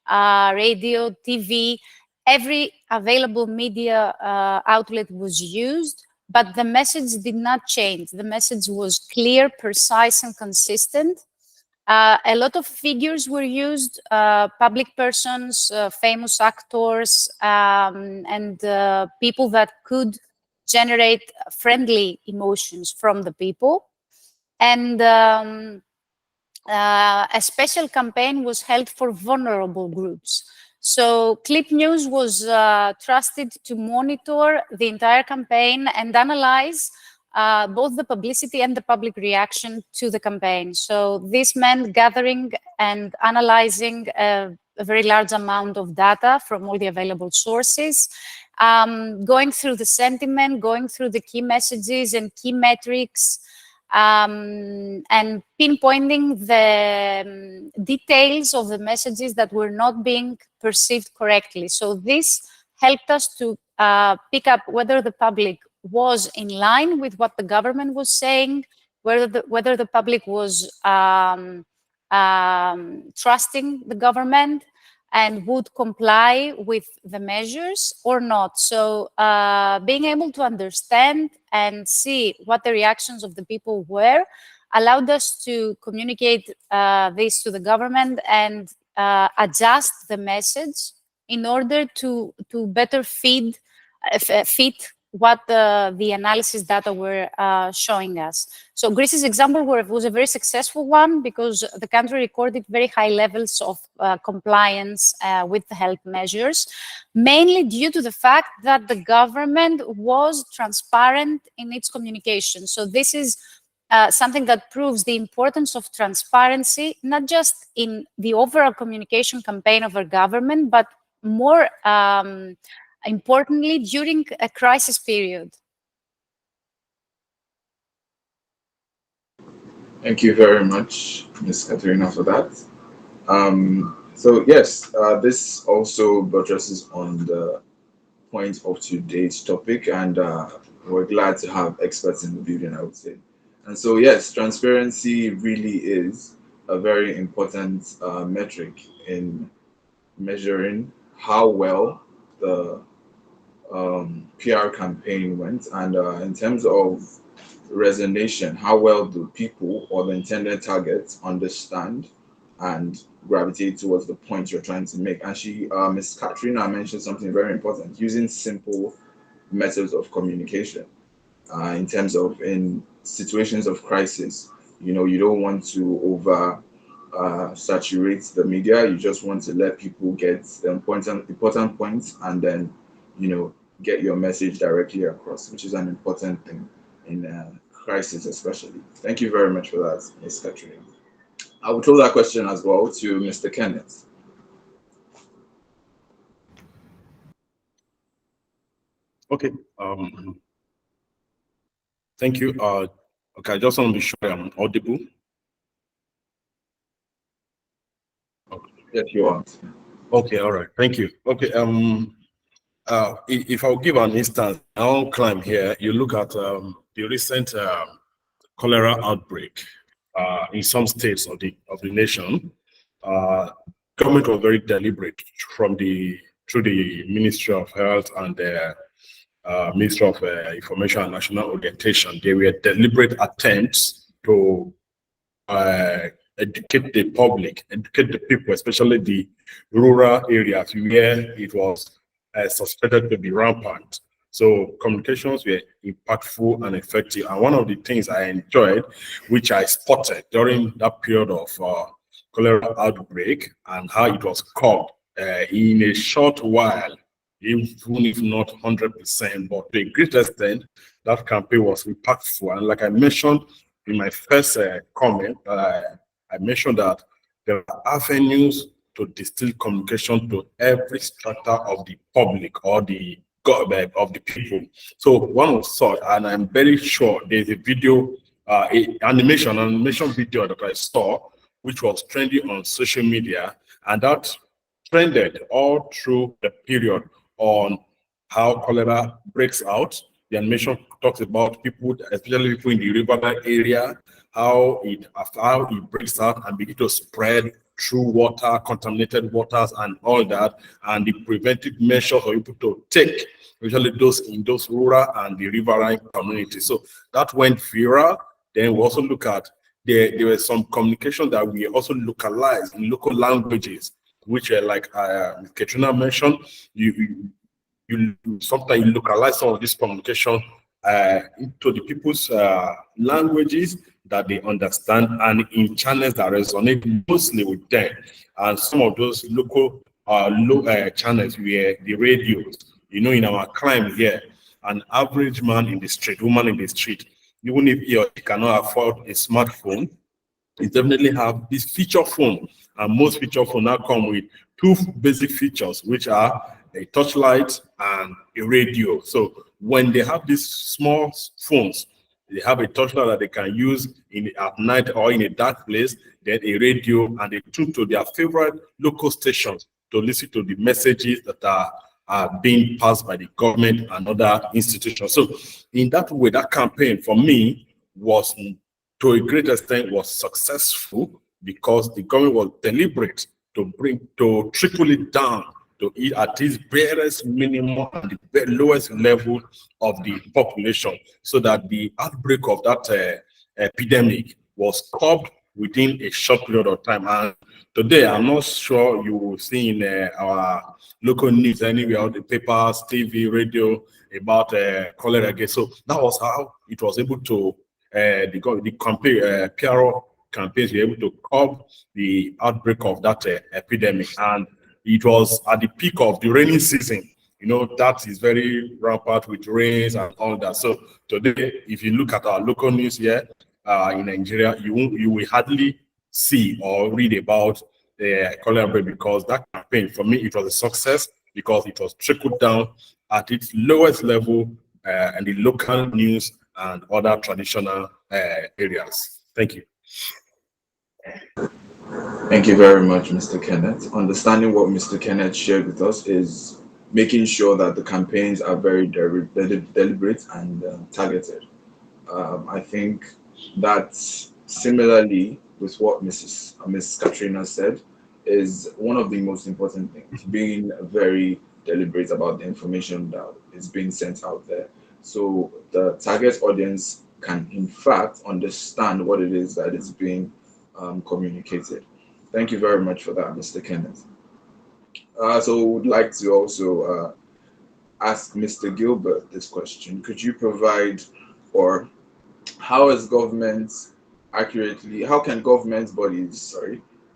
radio, TV, every available media outlet was used, but the message did not change. The message was clear, precise, and consistent. A lot of figures were used, public persons, famous actors, and people that could generate friendly emotions from the people. And a special campaign was held for vulnerable groups. So Clip News was trusted to monitor the entire campaign and analyze both the publicity and the public reaction to the campaign. So this meant gathering and analyzing a very large amount of data from all the available sources, going through the sentiment, going through the key messages and key metrics, and pinpointing the details of the messages that were not being perceived correctly. So this helped us to pick up whether the public was in line with what the government was saying, whether the public was trusting the government and would comply with the measures or not. So being able to understand and see what the reactions of the people were allowed us to communicate this to the government and adjust the message in order to better fit what the analysis data were showing us. So Greece's example was a very successful one because the country recorded very high levels of compliance with the health measures, mainly due to the fact that the government was transparent in its communication. So this is something that proves the importance of transparency, not just in the overall communication campaign of our government, but more importantly, during a crisis period. Thank you very much, Ms. Katerina, for that. So yes, this also buttresses on the point of today's topic, and we're glad to have experts in the building, I would say. And so yes, transparency really is a very important metric in measuring how well the PR campaign went, and in terms of resonation, how well do people or the intended targets understand and gravitate towards the point you're trying to make. And Ms. Katrina mentioned something very important: using simple methods of communication. In terms of in situations of crisis, you don't want to over saturate the media. You just want to let people get the important points, and then get your message directly across, which is an important thing in a crisis especially. Thank you very much for that, Ms. Katrina. I will throw that question as well to Mr. Kenneth. Okay. Thank you. Okay, I just want to be sure I'm audible. Okay. Yes, you are. Okay, all right, thank you. Okay, if I'll give an instance, I'll climb here. You look at the recent cholera outbreak in some states of the nation. Government was very deliberate through the Ministry of Health and the Ministry of Information and National Orientation. They were deliberate attempts to educate the public, educate the people, especially the rural areas where it was suspected to be rampant. So communications were impactful and effective. And one of the things I enjoyed, which I spotted during that period of cholera outbreak and how it was curbed in a short while, even if not 100%, but to a great extent, that campaign was impactful. And like I mentioned in my first comment, I mentioned that there are avenues to distill communication to every strata of the public or the government of the people. So one was such, and I'm very sure there's a video, animation video that I saw, which was trending on social media, and that trended all through the period on how cholera breaks out. The animation talks about people, especially people in the riverbank area, how it breaks out and begin to spread through water, contaminated waters, and all that, and the preventive measures for people to take, usually those in those rural and the riverine communities. So that went viral. Then we also look at there was some communication that we also localized in local languages, which are like Katrina mentioned. You sometimes you localize some of this communication into the people's languages that they understand and in channels that resonate mostly with them. And some of those local channels were the radios. You know, in our climate here, an average man in the street, woman in the street, even if he cannot afford a smartphone, you definitely have this feature phone. And most feature phone now come with two basic features, which are a touchlight and a radio. So when they have these small phones, they have a touchlight that they can use at night or in a dark place, then a radio, and they tune to their favorite local stations to listen to the messages that are being passed by the government and other institutions. So in that way, that campaign for me was, to a great extent, was successful because the government was deliberate to trickle it down to at its barest minimum and the lowest level of the population, so that the outbreak of that epidemic was curbed within a short period of time. And today, I'm not sure you will see in our local news anywhere, on the papers, TV, radio, about cholera again. So that was how it was able to, the campaign, PR campaigns were able to curb the outbreak of that epidemic. And it was at the peak of the rainy season. You know, that is very rampant with rains and all that. So today, if you look at our local news here in Nigeria, you will hardly see or read about the cholera outbreak, because that campaign, for me, it was a success because it was trickled down at its lowest level in the local news and other traditional areas. Thank you. Thank you very much, Mr. Kenneth. Understanding what Mr. Kenneth shared with us is making sure that the campaigns are very deliberate and targeted. I think that similarly with what Ms. Katrina said is one of the most important things, being very deliberate about the information that is being sent out there. So the target audience can in fact understand what it is that is being communicated. Thank you very much for that, Mr. Kenneth. So we would like to also ask Mr. Gilbert this question. Could you provide, or how can government bodies,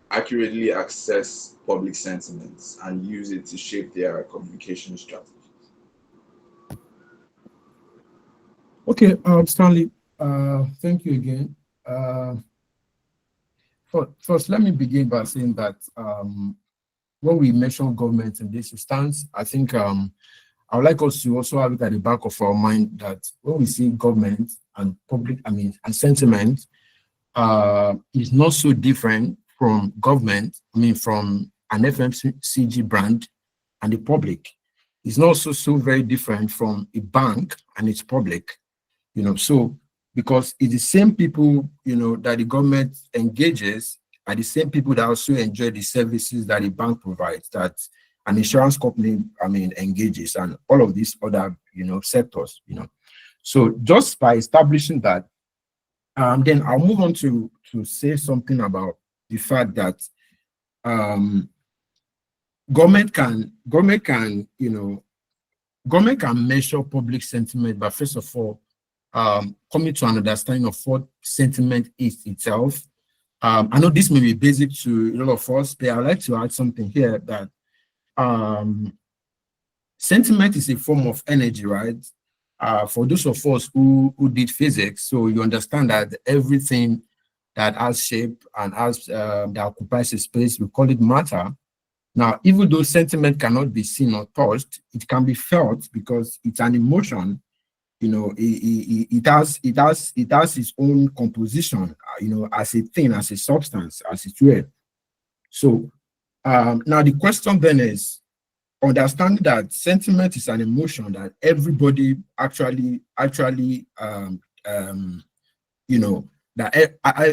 accurately access public sentiments and use it to shape their communication strategies? Okay, Stanley, thank you again. First, let me begin by saying that when we mention government in this instance, I think I would like us to also have it at the back of our mind that when we see government and public, and sentiment is not so different from government, from an FMCG brand and the public. It's not so very different from a bank and its public, so because it's the same people, that the government engages are the same people that also enjoy the services that the bank provides, that an insurance company, engages, and all of these other, sectors, So just by establishing that, then I'll move on to say something about the fact that government can measure public sentiment, but first of all, coming to an understanding of what sentiment is itself. I know this may be basic to a lot of us, but I'd like to add something here that sentiment is a form of energy, right? For those of us who did physics, so you understand that everything that has shape and has that occupies a space, we call it matter. Now, even though sentiment cannot be seen or touched, it can be felt because it's an emotion. It has its own composition, as a thing, as a substance, as it were. So now the question then is, understanding that sentiment is an emotion that everybody actually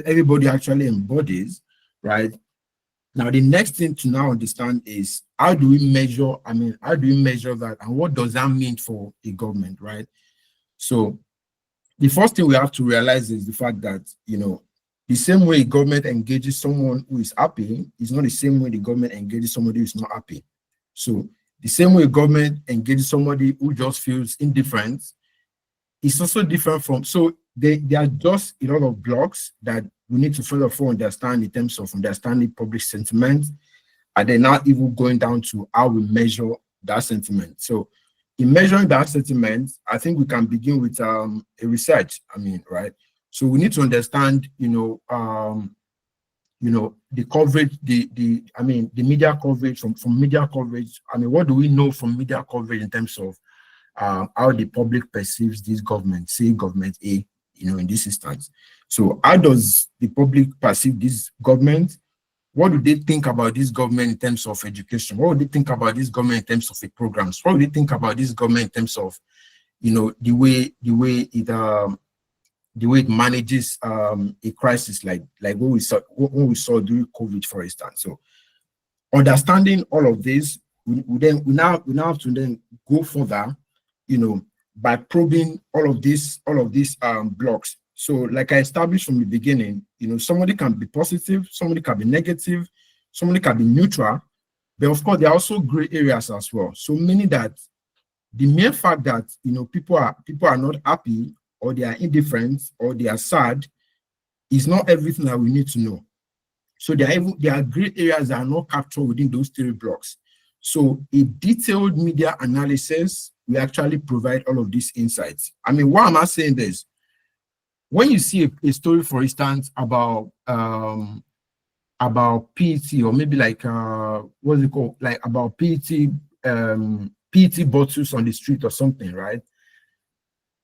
everybody actually embodies, right? Now, the next thing to now understand is how do we measure that, and what does that mean for a government, right? So the first thing we have to realize is the fact that, the same way government engages someone who is happy is not the same way the government engages somebody who is not happy. So the same way government engages somebody who just feels indifferent is also different from, so there are just a lot of blocks that we need to first of all understand in terms of understanding public sentiment, and then now even going down to how we measure that sentiment. So in measuring that sentiment, I think we can begin with a research, right? So we need to understand, the coverage, the media coverage, from media coverage. What do we know from media coverage in terms of how the public perceives this government, say government A, in this instance. So how does the public perceive this government? What do they think about this government in terms of education? What would they think about this government in terms of the programs? What would they think about this government in terms of, the way it manages a crisis like what we saw during COVID, for instance. So understanding all of this, we now have to then go further, by probing all of these blocks. So like I established from the beginning, somebody can be positive, somebody can be negative, somebody can be neutral, but of course there are also gray areas as well. So meaning that the mere fact that people are not happy, or they are indifferent, or they are sad, is not everything that we need to know. So there are gray areas that are not captured within those 3 blocks. So a detailed media analysis will actually provide all of these insights. Why am I saying this? When you see a story, for instance, about PET, or maybe like what's it called, like about PET bottles on the street or something, right?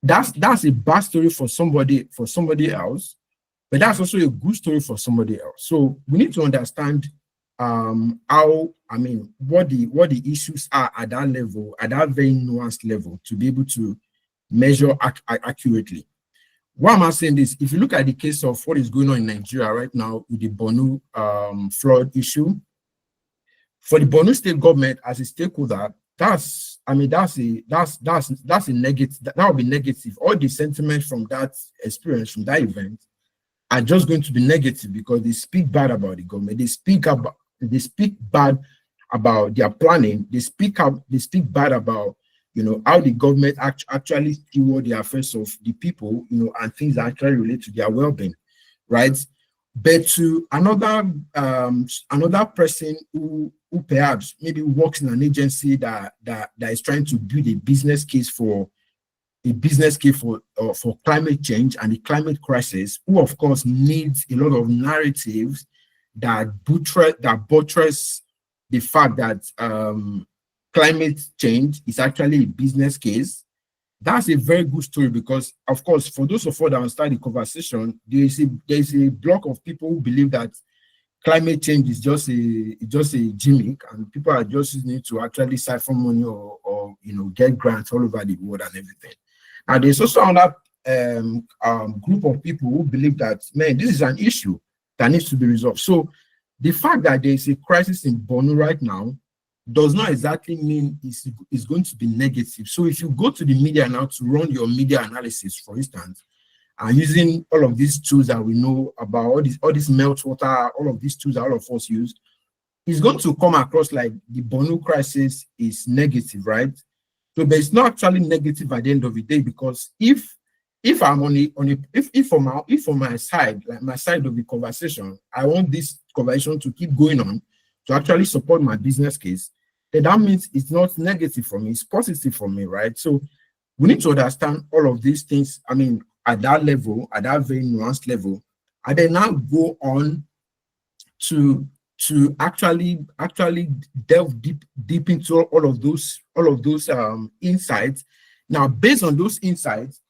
That's a bad story for somebody else, but that's also a good story for somebody else. So we need to understand what the issues are at that level, at that very nuanced level, to be able to measure accurately. Why am I saying this? If you look at the case of what is going on in Nigeria right now with the Borno flood issue, for the Borno state government as a stakeholder, that's a negative. That would be negative. All the sentiments from that experience, from that event, are just going to be negative because they speak bad about the government. They speak bad about their planning. They speak bad about how the government actually steward the affairs of the people, and things that actually relate to their well-being, right? But to another person who perhaps maybe works in an agency that is trying to build a business case for climate change and the climate crisis, who of course needs a lot of narratives that buttress the fact that climate change is actually a business case. That's a very good story, because of course, for those of us that understand the conversation, there is a block of people who believe that climate change is just a gimmick, and people are just using it to actually siphon money or get grants all over the world and everything. And there's also another group of people who believe that, man, this is an issue that needs to be resolved. So the fact that there is a crisis in Borno right now does not exactly mean it's going to be negative. So if you go to the media now to run your media analysis, for instance, and using all of these tools that we know about, all this meltwater, all of these tools that all of us use, it's going to come across like the Borno crisis is negative, right? So, but it's not actually negative at the end of the day, because if I'm from my side, like my side of the conversation, I want this conversation to keep going on to actually support my business case, then that means it's not negative for me, it's positive for me, right? So we need to understand all of these things, I mean, at that level, at that very nuanced level, and then now go on to actually delve deep into all of those insights. Now, based on those insights,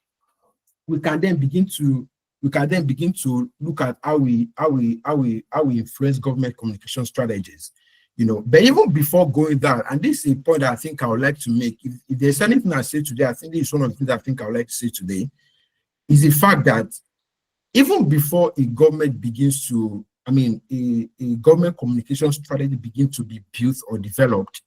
we can then begin to look at how we influence government communication strategies. But even before going there, and this is a point that I think I would like to make, if there's anything I say today, I think this is one of the things I think I would like to say today, is the fact that even before a government begins to, a government communication strategy begins to be built or developed,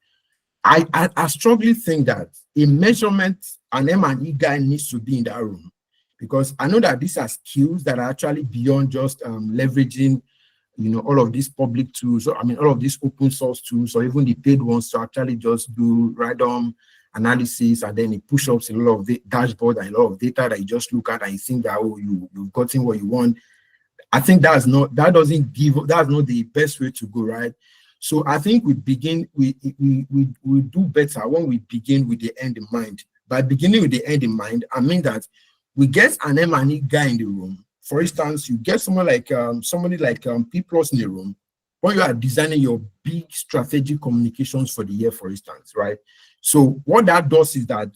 I strongly think that a measurement, an M&E guy needs to be in that room, because I know that these are skills that are actually beyond just leveraging, all of these public tools, all of these open source tools, or even the paid ones to actually just do random analysis, and then it push-ups a lot of the dashboard and a lot of data that you just look at and you think that, you've gotten what you want. I think that's not the best way to go, right? So I think we do better when we begin with the end in mind. By beginning with the end in mind, I mean that we get an M&E guy in the room. For instance, you get somebody like P+ in the room when you are designing your big strategic communications for the year, for instance, right? So what that does is that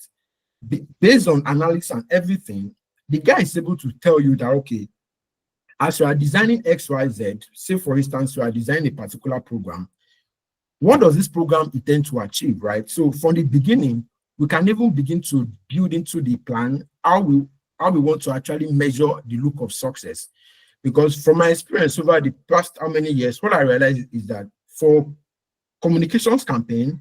based on analysis and everything, the guy is able to tell you that, okay, as you are designing X, Y, Z, say for instance, you are designing a particular program, what does this program intend to achieve, right? So from the beginning, we can even begin to build into the plan how we want to actually measure the look of success. Because from my experience over the past how many years, what I realized is that for communications campaign,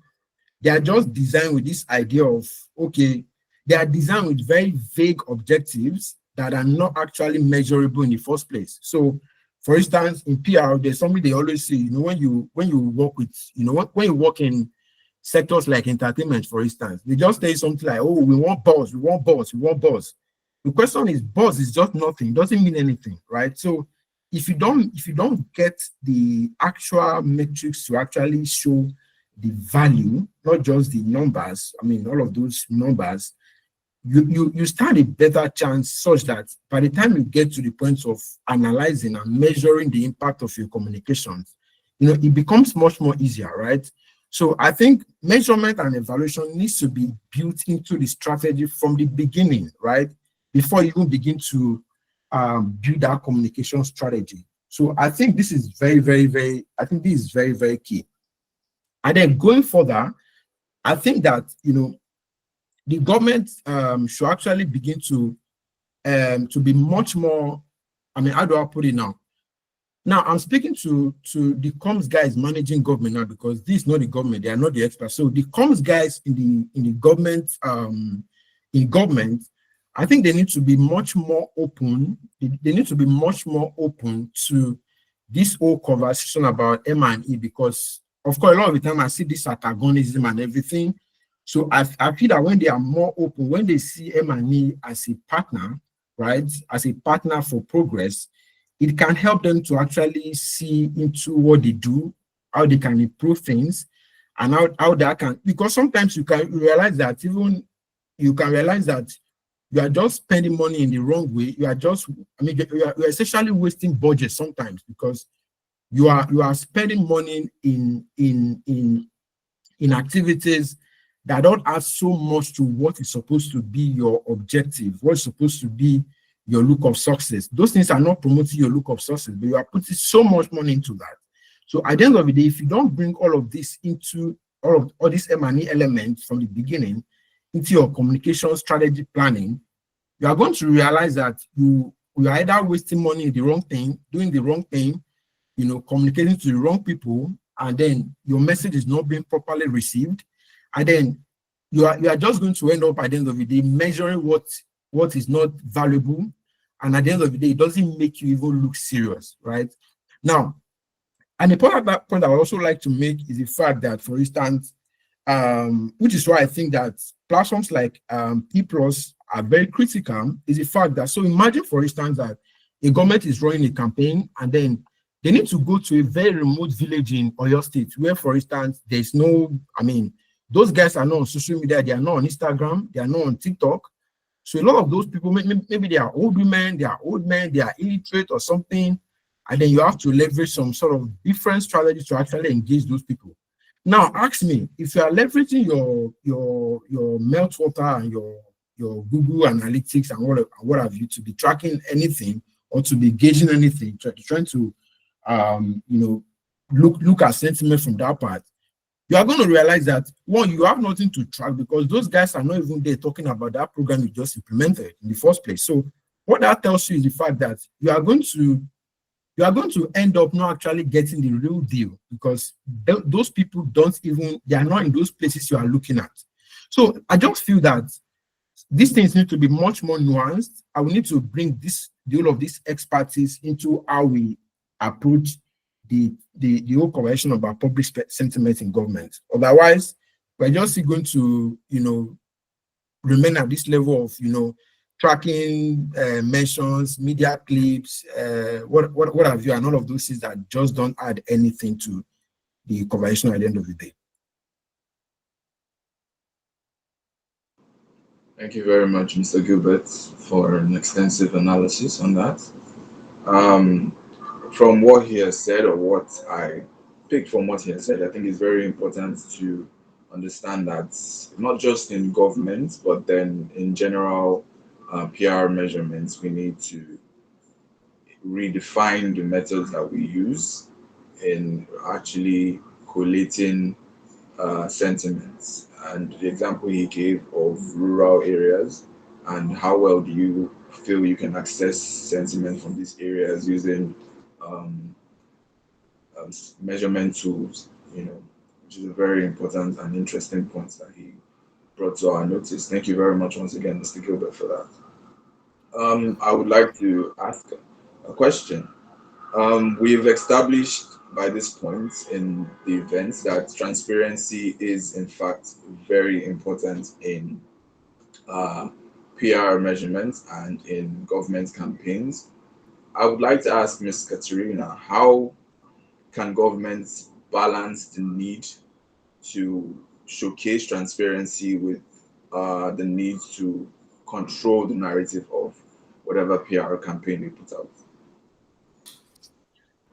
they are just designed with this idea of, okay, they are designed with very vague objectives that are not actually measurable in the first place. So, for instance, in PR, there's something they always say, when you work with, when you work in sectors like entertainment, for instance, they just say something like, oh, we want buzz, we want buzz, we want buzz. The question is, buzz is just nothing, it doesn't mean anything, right? So if you don't get the actual metrics to actually show the value, not just the numbers, all of those numbers, you stand a better chance such that by the time you get to the point of analyzing and measuring the impact of your communications, it becomes much more easier, right? So I think measurement and evaluation needs to be built into the strategy from the beginning, right? Before you even begin to build that communication strategy. So I think this is very, very, very, very, very key. And then going further, I think that, the government should actually begin to be much more, how do I put it now? Now, I'm speaking to the comms guys managing government now, because this is not the government, they are not the experts. So the comms guys in the government, I think they need to be much more open. They need to be much more open to this whole conversation about M&E, because, of course, a lot of the time I see this antagonism and everything. So I feel that when they are more open, when they see M&E as a partner, right, as a partner for progress, it can help them to actually see into what they do, how they can improve things, and how that can, because sometimes you realize that you are just spending money in the wrong way. You are just, you are essentially wasting budget sometimes, because you are spending money in activities that don't add so much to what is supposed to be your objective, what's supposed to be your look of success. Those things are not promoting your look of success, but you are putting so much money into that. So at the end of the day, if you don't bring all of this into all these M&E elements from the beginning into your communication strategy planning, you are going to realize that you are either wasting money in the wrong thing, doing the wrong thing, communicating to the wrong people, and then your message is not being properly received, and then you are just going to end up at the end of the day measuring what is not valuable, and at the end of the day, it doesn't make you even look serious, right? Now, and the point I would also like to make is the fact that, for instance, which is why I think that platforms like P+ are very critical, is the fact that, so imagine, for instance, that a government is running a campaign and then they need to go to a very remote village in Oyo State where, for instance, there's no, those guys are not on social media, they are not on Instagram, they are not on TikTok. So a lot of those people, maybe they are old women, they are old men, they are illiterate or something, and then you have to leverage some sort of different strategy to actually engage those people. Now, ask me, if you are leveraging your Meltwater and your Google Analytics and what have you to be tracking anything or to be gauging anything, trying to look at sentiment from that part, you are going to realize that, one, you have nothing to track because those guys are not even there talking about that program you just implemented in the first place. So what that tells you is the fact that you are going to end up not actually getting the real deal because those people they are not in those places you are looking at. So I just feel that these things need to be much more nuanced. I will need to bring the whole of this expertise into how we approach the whole correction of our public sentiment in government. Otherwise, we're just going to, remain at this level of, tracking mentions, media clips, what have you, and all of those things that just don't add anything to the correction at the end of the day. Thank you very much, Mr. Gilbert, for an extensive analysis on that. From what he has said, or what I picked from what he has said, I think it's very important to understand that not just in government, but then in general PR measurements, we need to redefine the methods that we use in actually collating sentiments. And the example he gave of rural areas and how well do you feel you can access sentiment from these areas using measurement tools, which is a very important and interesting point that he brought to our notice. Thank you very much once again, Mr. Gilbert, for that. I would like to ask a question. We've established by this point in the events that transparency is in fact very important in PR measurements and in government campaigns. I would like to ask Ms. Katerina, how can governments balance the need to showcase transparency with the need to control the narrative of whatever PR campaign they put out?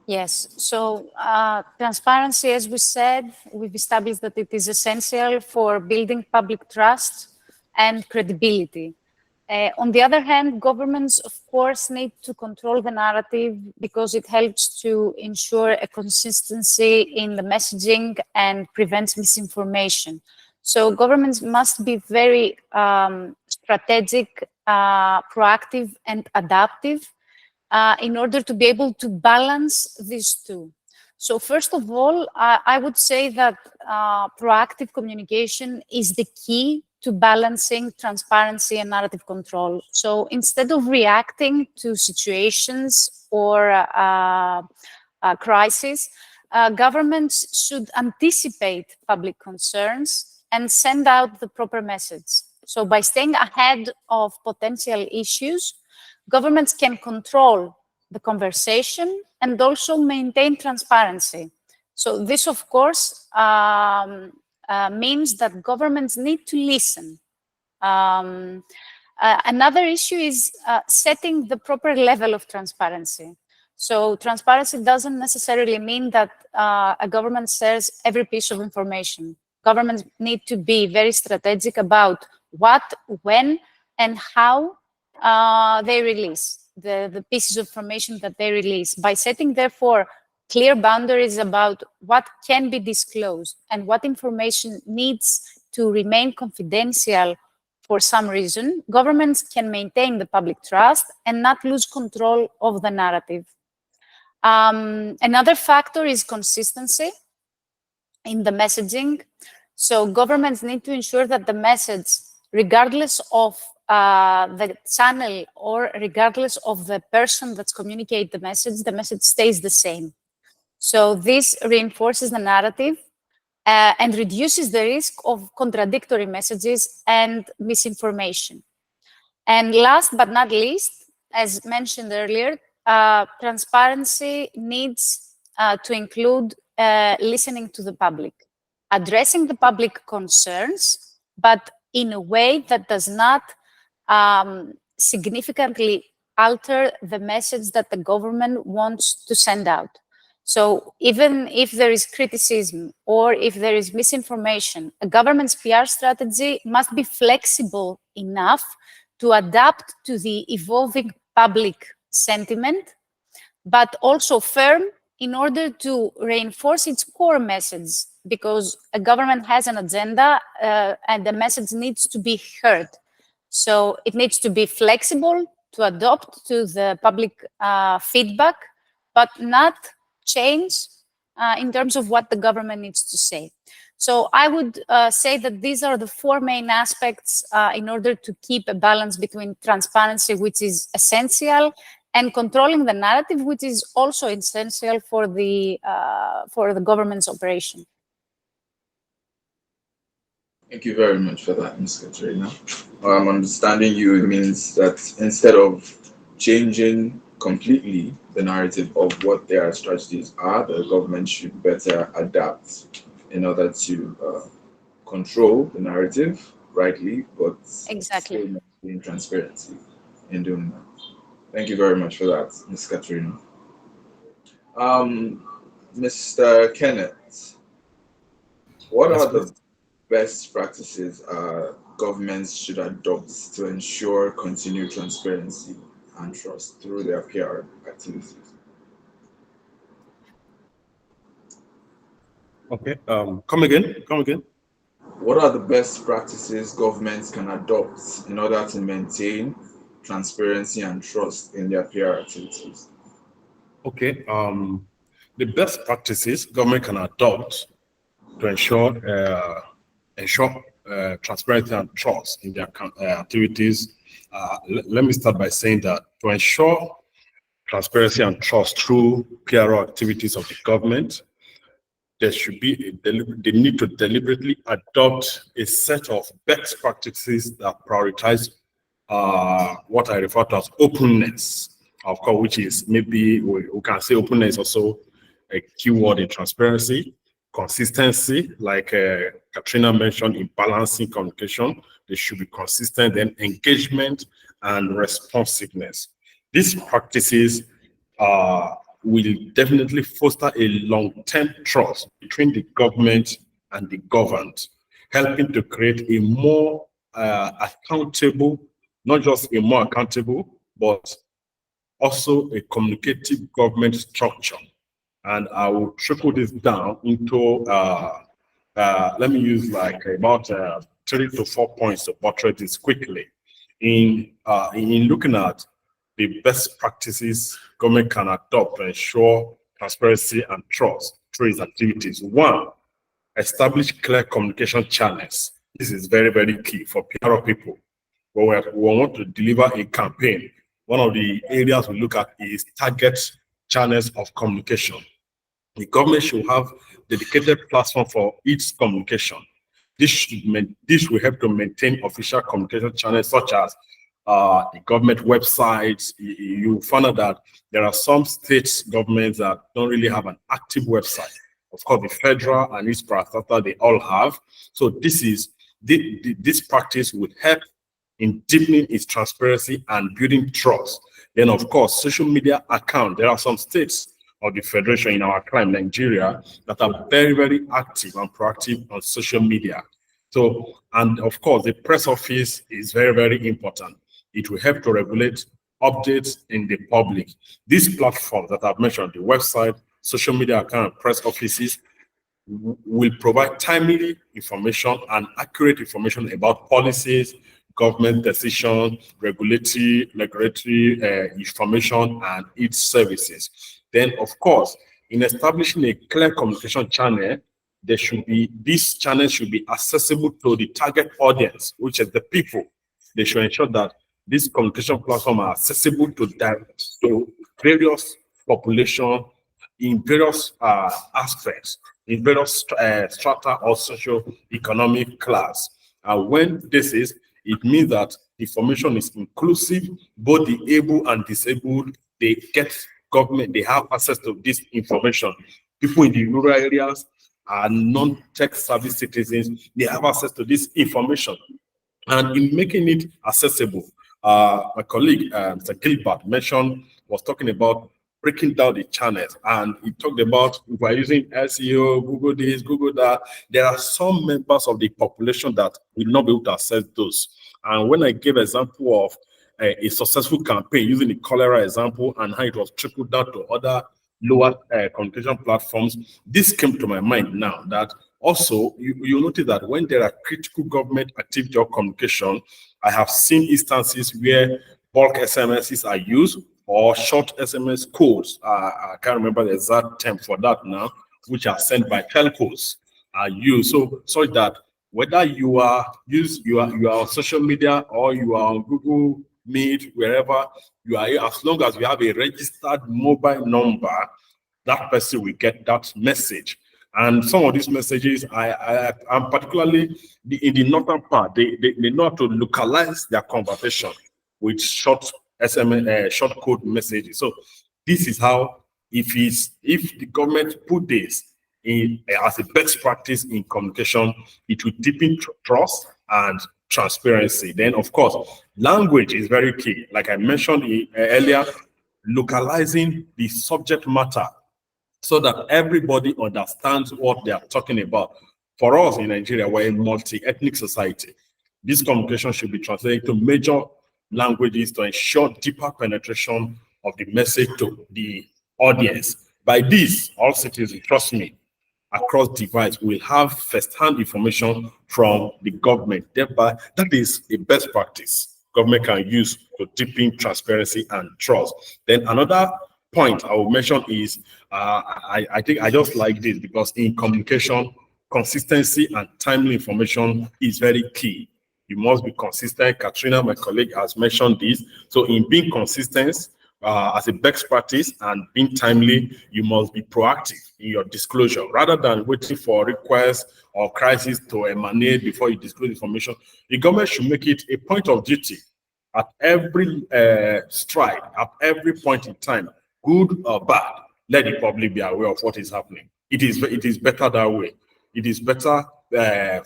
Yes, so transparency, as we said, we've established that it is essential for building public trust and credibility. On the other hand, governments, of course, need to control the narrative because it helps to ensure a consistency in the messaging and prevents misinformation. So governments must be very strategic, proactive, and adaptive in order to be able to balance these two. So first of all, I would say that proactive communication is the key to balancing transparency and narrative control. So instead of reacting to situations or crises, governments should anticipate public concerns and send out the proper message. So by staying ahead of potential issues, governments can control the conversation and also maintain transparency. So this, of course, means that governments need to listen. Another issue is setting the proper level of transparency. So transparency doesn't necessarily mean that a government shares every piece of information. Governments need to be very strategic about what, when, and how they release the pieces of information that they release. By setting, therefore, clear boundaries about what can be disclosed and what information needs to remain confidential for some reason, governments can maintain the public trust and not lose control of the narrative. Another factor is consistency in the messaging. So governments need to ensure that the message, regardless of the channel or regardless of the person that's communicating the message stays the same. So this reinforces the narrative and reduces the risk of contradictory messages and misinformation. And last but not least, as mentioned earlier, transparency needs to include listening to the public, addressing the public concerns, but in a way that does not significantly alter the message that the government wants to send out. So even if there is criticism or if there is misinformation, a government's PR strategy must be flexible enough to adapt to the evolving public sentiment, but also firm in order to reinforce its core message, because a government has an agenda and the message needs to be heard. So it needs to be flexible to adopt to the public feedback, but not change in terms of what the government needs to say. So I would say that these are the four main aspects in order to keep a balance between transparency, which is essential, and controlling the narrative, which is also essential for the government's operation. Thank you very much for that, Ms. Katerina. Understanding you, it means that instead of changing completely the narrative of what their strategies are, the government should better adapt in order to control the narrative rightly, but exactly still maintain transparency in doing that. Thank you very much for that, Ms. Katerina. Mr. Kenneth, what are the best practices governments should adopt to ensure continued transparency and trust through their PR activities? Okay, come again. What are the best practices governments can adopt in order to maintain transparency and trust in their PR activities? Okay, the best practices government can adopt to ensure transparency and trust in their activities. Let me start by saying that to ensure transparency and trust through PR activities of the government, there should be they need to deliberately adopt a set of best practices that prioritize what I refer to as openness, of course, which is maybe we can say openness also a keyword in transparency, consistency, like Katrina mentioned in balancing communication. They should be consistent, then engagement and responsiveness. These practices will definitely foster a long-term trust between the government and the governed, helping to create a more accountable, not just a more accountable, but also a communicative government structure. And I will trickle this down into, let me use like about 3 to 4 points to portray this quickly. In looking at the best practices government can adopt to ensure transparency and trust through its activities. One, establish clear communication channels. This is very, very key for PR people. When we want to deliver a campaign, one of the areas we look at is target channels of communication. The government should have dedicated platform for each communication. This will help to maintain official communication channels such as the government websites. You find out that there are some state governments that don't really have an active website. Of course, the federal and its parastatal, they all have. So this practice would help in deepening its transparency and building trust. Then, of course, social media account. There are some states of the federation in our crime, Nigeria, that are very, very active and proactive on social media. So, and of course, the press office is very, very important. It will help to regulate updates in the public. These platforms that I've mentioned, the website, social media account, press offices will provide timely information and accurate information about policies, government decisions, regulatory information, and its services. Then, of course, in establishing a clear communication channel, these channels should be accessible to the target audience, which is the people. They should ensure that these communication platforms are accessible to various population in various aspects, in various strata or socio-economic class. And when this is, it means that information is inclusive, both the able and disabled, they get government, they have access to this information. People in the rural areas and non-tech service citizens, they have access to this information. And in making it accessible, my colleague, Mr. Gilbert, was talking about breaking down the channels, and he talked about if we're using SEO, Google this, Google that, there are some members of the population that will not be able to access those. And when I gave an example of a successful campaign using the cholera example and how it was trickled down to other lower communication platforms, this came to my mind now that also you notice that when there are critical government activity or communication, I have seen instances where bulk SMSs are used or short SMS codes. I can't remember the exact term for that now, which are sent by telcos are used. So that whether you are on social media or you are on Google Meet, wherever you are, as long as you have a registered mobile number, that person will get that message. And some of these messages, I'm particularly in the northern part, they know how to localize their conversation with short SMS, short code messages. So this is how, if the government put this in as a best practice in communication, it will deepen trust and transparency. Then, of course, language is very key. Like I mentioned earlier, localizing the subject matter so that everybody understands what they are talking about. For us in Nigeria, we're a multi-ethnic society. This communication should be translated to major languages to ensure deeper penetration of the message to the audience. By this, all citizens, trust me, across device will have first-hand information from the government. Thereby, that is a best practice government can use to deepen transparency and trust. Then another point I will mention is, I think I just like this because in communication, consistency and timely information is very key. You must be consistent. Katrina, my colleague, has mentioned this. So in being consistent as a best practice and being timely, you must be proactive in your disclosure rather than waiting for requests or crisis to emanate before you disclose information. The government should make it a point of duty at every stride, at every point in time, good or bad. Let the public be aware of what is happening. It is better that way. It is better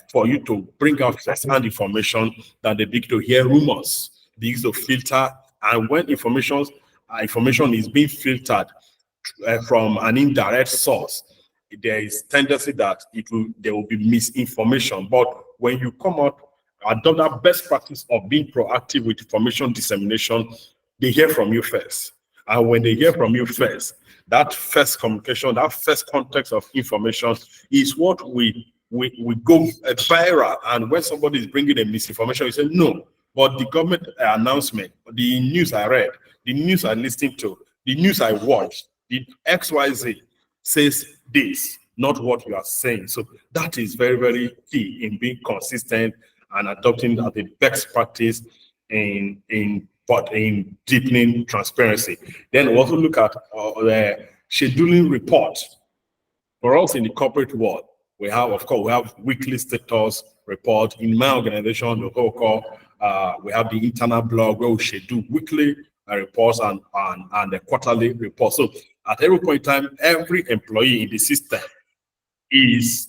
for you to bring out first-hand information than they begin to hear rumors, begin to filter. And when information is being filtered from an indirect source, there is tendency that there will be misinformation. But when you come out, adopt that best practice of being proactive with information dissemination, they hear from you first. And when they hear from you first, that first communication, that first context of information is what we go viral. And when somebody is bringing a misinformation, you say, no, but the government announcement, the news I read, the news I listened to, the news I watched, the XYZ says this, not what you are saying. So that is very, very key in being consistent and adopting the best practice in deepening transparency. Then we also look at the scheduling report. For us in the corporate world, we have weekly status report. In my organization, the we have the internal blog where we schedule weekly reports and the quarterly reports. So at every point in time, every employee in the system is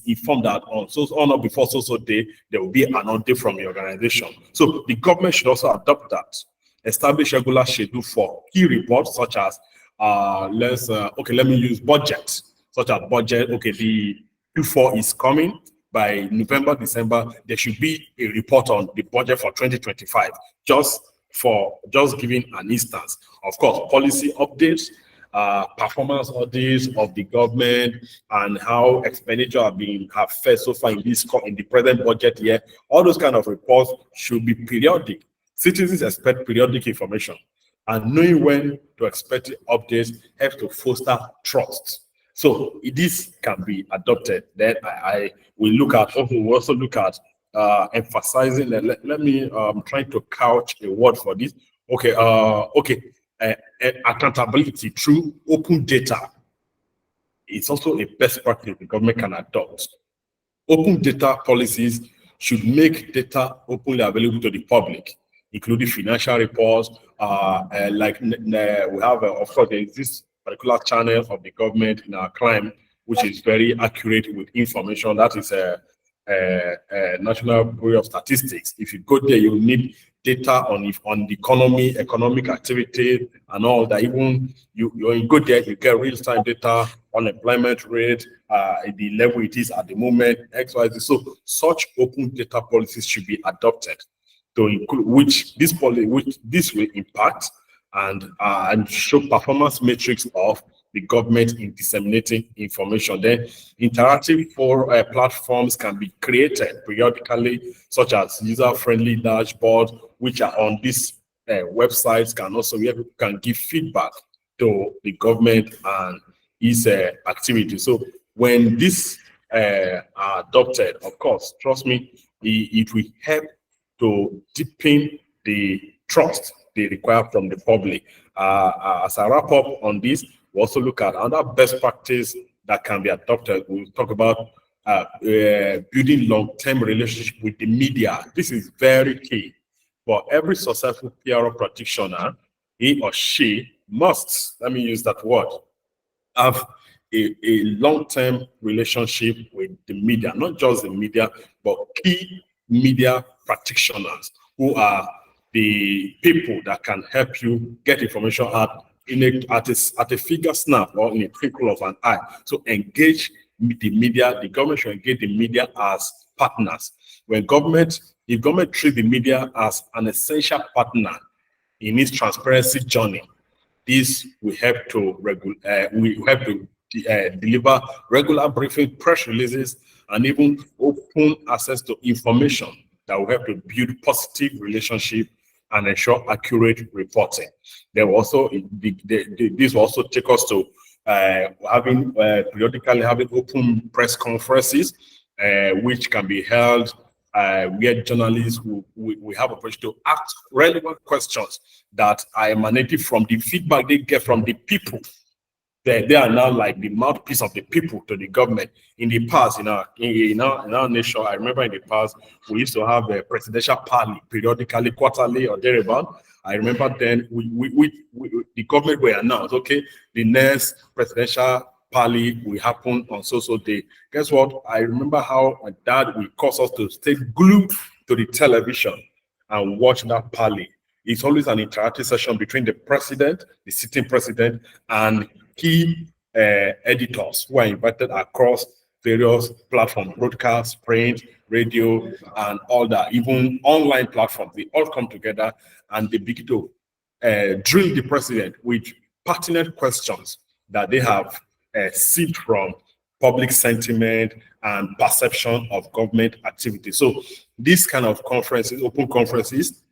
informed that on or before so day there will be an update from the organization. So the government should also adopt that. Establish regular schedule for key reports such as let me use budget, such as budget. Okay, the Q4 is coming. By November, December, there should be a report on the budget for 2025. Just giving an instance. Of course, policy updates performance audits of the government and how expenditure have fared so far in the present budget year. All those kind of reports should be periodic. Citizens expect periodic information, and knowing when to expect updates helps to foster trust. So this can be adopted. Then we also look at emphasizing that. Let me try to couch a word for this. Accountability through open data. It's also a best practice the government can adopt. Open data policies should make data openly available to the public, including financial reports. We have, of course, there is this particular channel of the government in our clime, which is very accurate with information. That is a National Bureau of Statistics. If you go there, you need data on the economy, economic activity, and all that. Even you go there, you get real-time data, unemployment rate, the level it is at the moment, XYZ. So such open data policies should be adopted to include which this will impact and show performance metrics of the government in disseminating information. Then interactive platforms can be created periodically, such as user-friendly dashboards, which are on these websites, where people can give feedback to the government and its activity. So when this are adopted, of course, trust me, it will help to deepen the trust they require from the public. As I wrap up on this, we also look at another best practice that can be adopted. We'll talk about building long-term relationship with the media. This is very key. For every successful PR practitioner, he or she must, let me use that word, have a long-term relationship with the media, not just the media, but key media practitioners who are the people that can help you get information out at a finger snap or in a twinkle of an eye. So engage with the media. The government should engage the media as partners. If government treats the media as an essential partner in its transparency journey, this will help to deliver regular briefing, press releases, and even open access to information that will help to build positive relationship and ensure accurate reporting. There will also this will also take us to periodically having open press conferences, which can be held where journalists we have a opportunity to ask relevant questions that are emanating from the feedback they get from the people. They are now like the mouthpiece of the people to the government. In the past, in our nation, I remember in the past, we used to have a presidential parley periodically, quarterly or thereabout. I remember then the government will announce, okay, the next presidential parley will happen on so day. Guess what? I remember how my dad will cause us to stay glued to the television and watch that parley. It's always an interactive session between the president, the sitting president, and key editors who are invited across various platforms, broadcast, print, radio, and all that, even online platforms. They all come together and they begin to drill the president with pertinent questions that they have seeped from public sentiment and perception of government activity. So these kind of conferences, open conferences,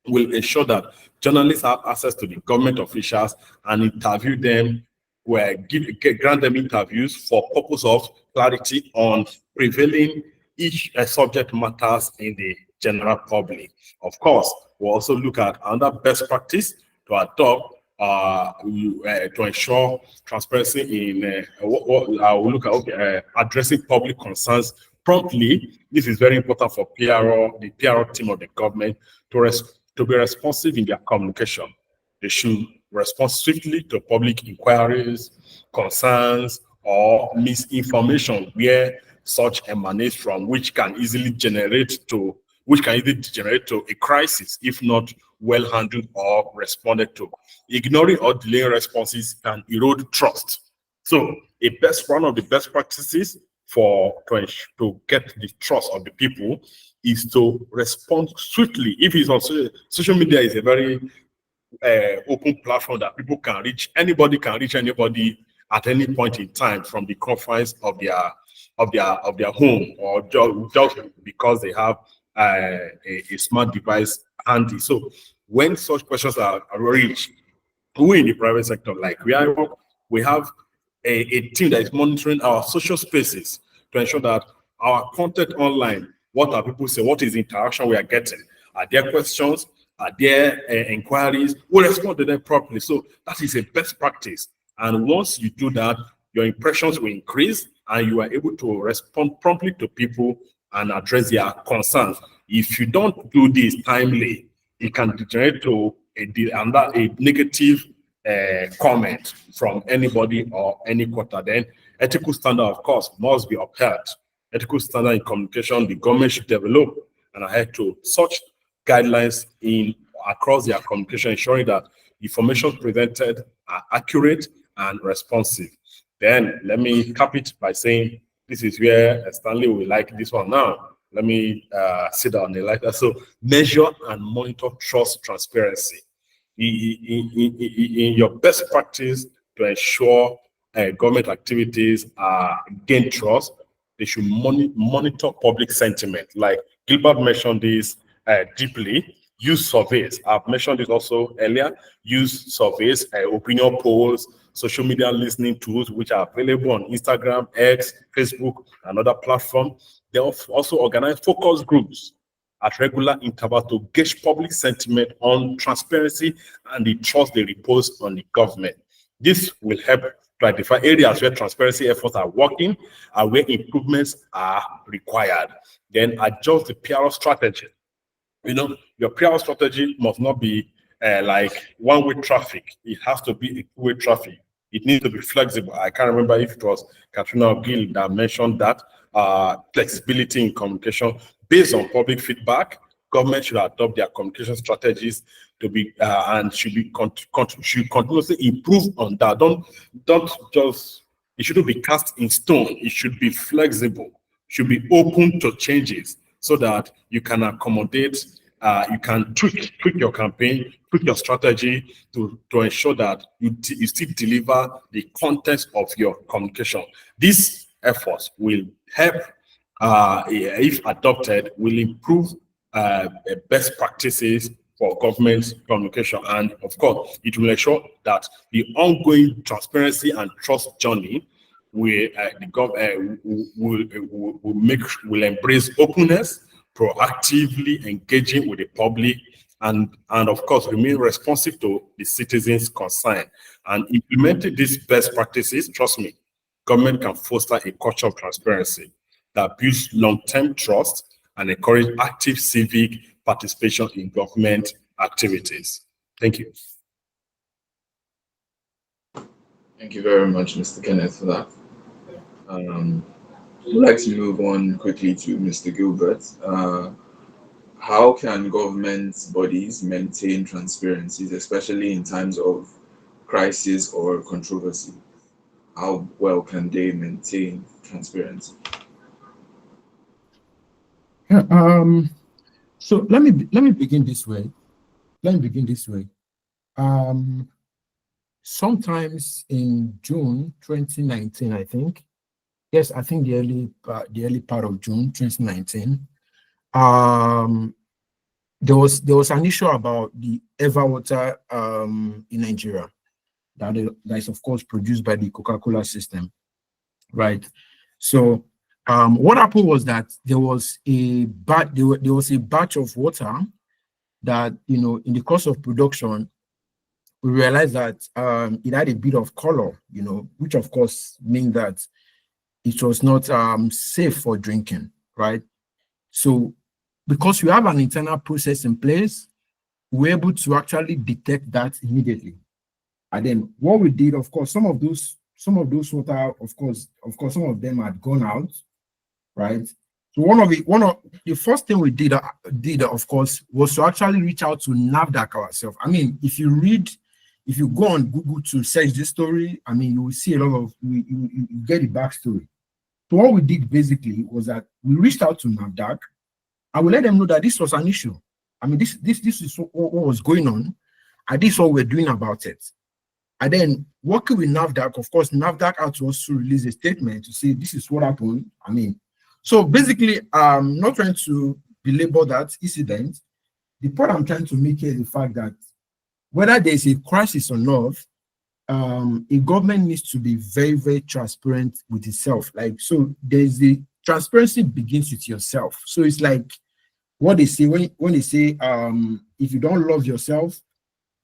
will ensure that journalists have access to the government officials and interview them, grant them interviews for purpose of clarity on prevailing subject matters in the general public. Of course, we'll also look at another best practice to adopt to ensure transparency in we'll look at addressing public concerns promptly. This is very important for the PR team of the government to be responsive in their communication. They should respond swiftly to public inquiries, concerns, or misinformation where such emanates from, which can easily degenerate to a crisis if not well handled or responded to. Ignoring or delaying responses can erode trust. So one of the best practices to get the trust of the people is to respond swiftly. If it's on social media, is a very open platform that people can reach. Anybody can reach anybody at any point in time from the confines of their home, or just because they have a smart device handy. So when such questions are reached, we in the private sector, like we have a team that is monitoring our social spaces to ensure that our content online, what are people saying, what is the interaction we are getting, are there questions, are there inquiries, we respond to them properly. So that is a best practice. And once you do that, your impressions will increase and you are able to respond promptly to people and address their concerns. If you don't do this timely, it can degenerate to a negative comment from anybody or any quarter. Then ethical standard, of course, must be upheld. Ethical standard in communication, the government should develop and adhere to such guidelines across their communication, ensuring that information presented are accurate and responsive. Then let me cap it by saying this is where Stanley will like this one now. Let me sit down and like that. So measure and monitor trust transparency. In your best practice to ensure government activities gain trust, they should monitor public sentiment. Like Gilbert mentioned this deeply. Use surveys. I've mentioned this also earlier. Use surveys, opinion polls, social media listening tools, which are available on Instagram, X, Facebook, and other platforms. They also organize focus groups at regular intervals to gauge public sentiment on transparency and the trust they repose on the government. This will help to identify areas where transparency efforts are working and where improvements are required. Then adjust the PR strategy. You know, your PR strategy must not be like one-way traffic. It has to be a two-way traffic. It needs to be flexible. I can't remember if it was Katrina Gill that mentioned that flexibility in communication based on public feedback. Government should adopt their communication strategies to be and should continuously improve on that. Don't just, it shouldn't be cast in stone. It should be flexible. Should be open to changes so that you can accommodate. You can tweak your campaign, tweak your strategy to ensure that you still deliver the content of your communication. These efforts will help, if adopted, will improve best practices for government communication. And of course, it will ensure that the ongoing transparency and trust journey will embrace openness, proactively engaging with the public, and of course remain responsive to the citizens' concern. And implementing these best practices, trust me, government can foster a culture of transparency that builds long-term trust and encourage active civic participation in government activities. Thank you. Thank you very much, Mr. Kenneth, for that. I'd like to move on quickly to Mr. Gilbert. How can government bodies maintain transparencies, especially in times of crisis or controversy? How well can they maintain transparency? So let me begin this way. Sometimes in June 2019, I think. Yes, I think the early part of June 2019. There was an issue about the Everwater in Nigeria that is of course produced by the Coca-Cola system, right? So what happened was that there was a batch of water that, you know, in the course of production, we realized that it had a bit of color, you know, which of course means that it was not safe for drinking, right? So because we have an internal process in place, we're able to actually detect that immediately. And then what we did, of course, some of those water, of course, some of them had gone out, right? So one of the first thing we did, of course, was to actually reach out to NAFDAC ourselves. I mean, if you go on Google to search this story, I mean, you will see a lot of, you get the backstory. So what we did basically was that we reached out to NAFDAC and we let them know that this was an issue. I mean, this is what was going on. And this is what we're doing about it. And then working with NAFDAC, of course, NAFDAC had to also release a statement to say this is what happened. I mean, so basically, I'm not trying to belabor that incident. The point I'm trying to make here is the fact that whether there's a crisis or not, a government needs to be very, very transparent with itself. Like, so there's the transparency begins with yourself. So it's like what they say when they say, if you don't love yourself,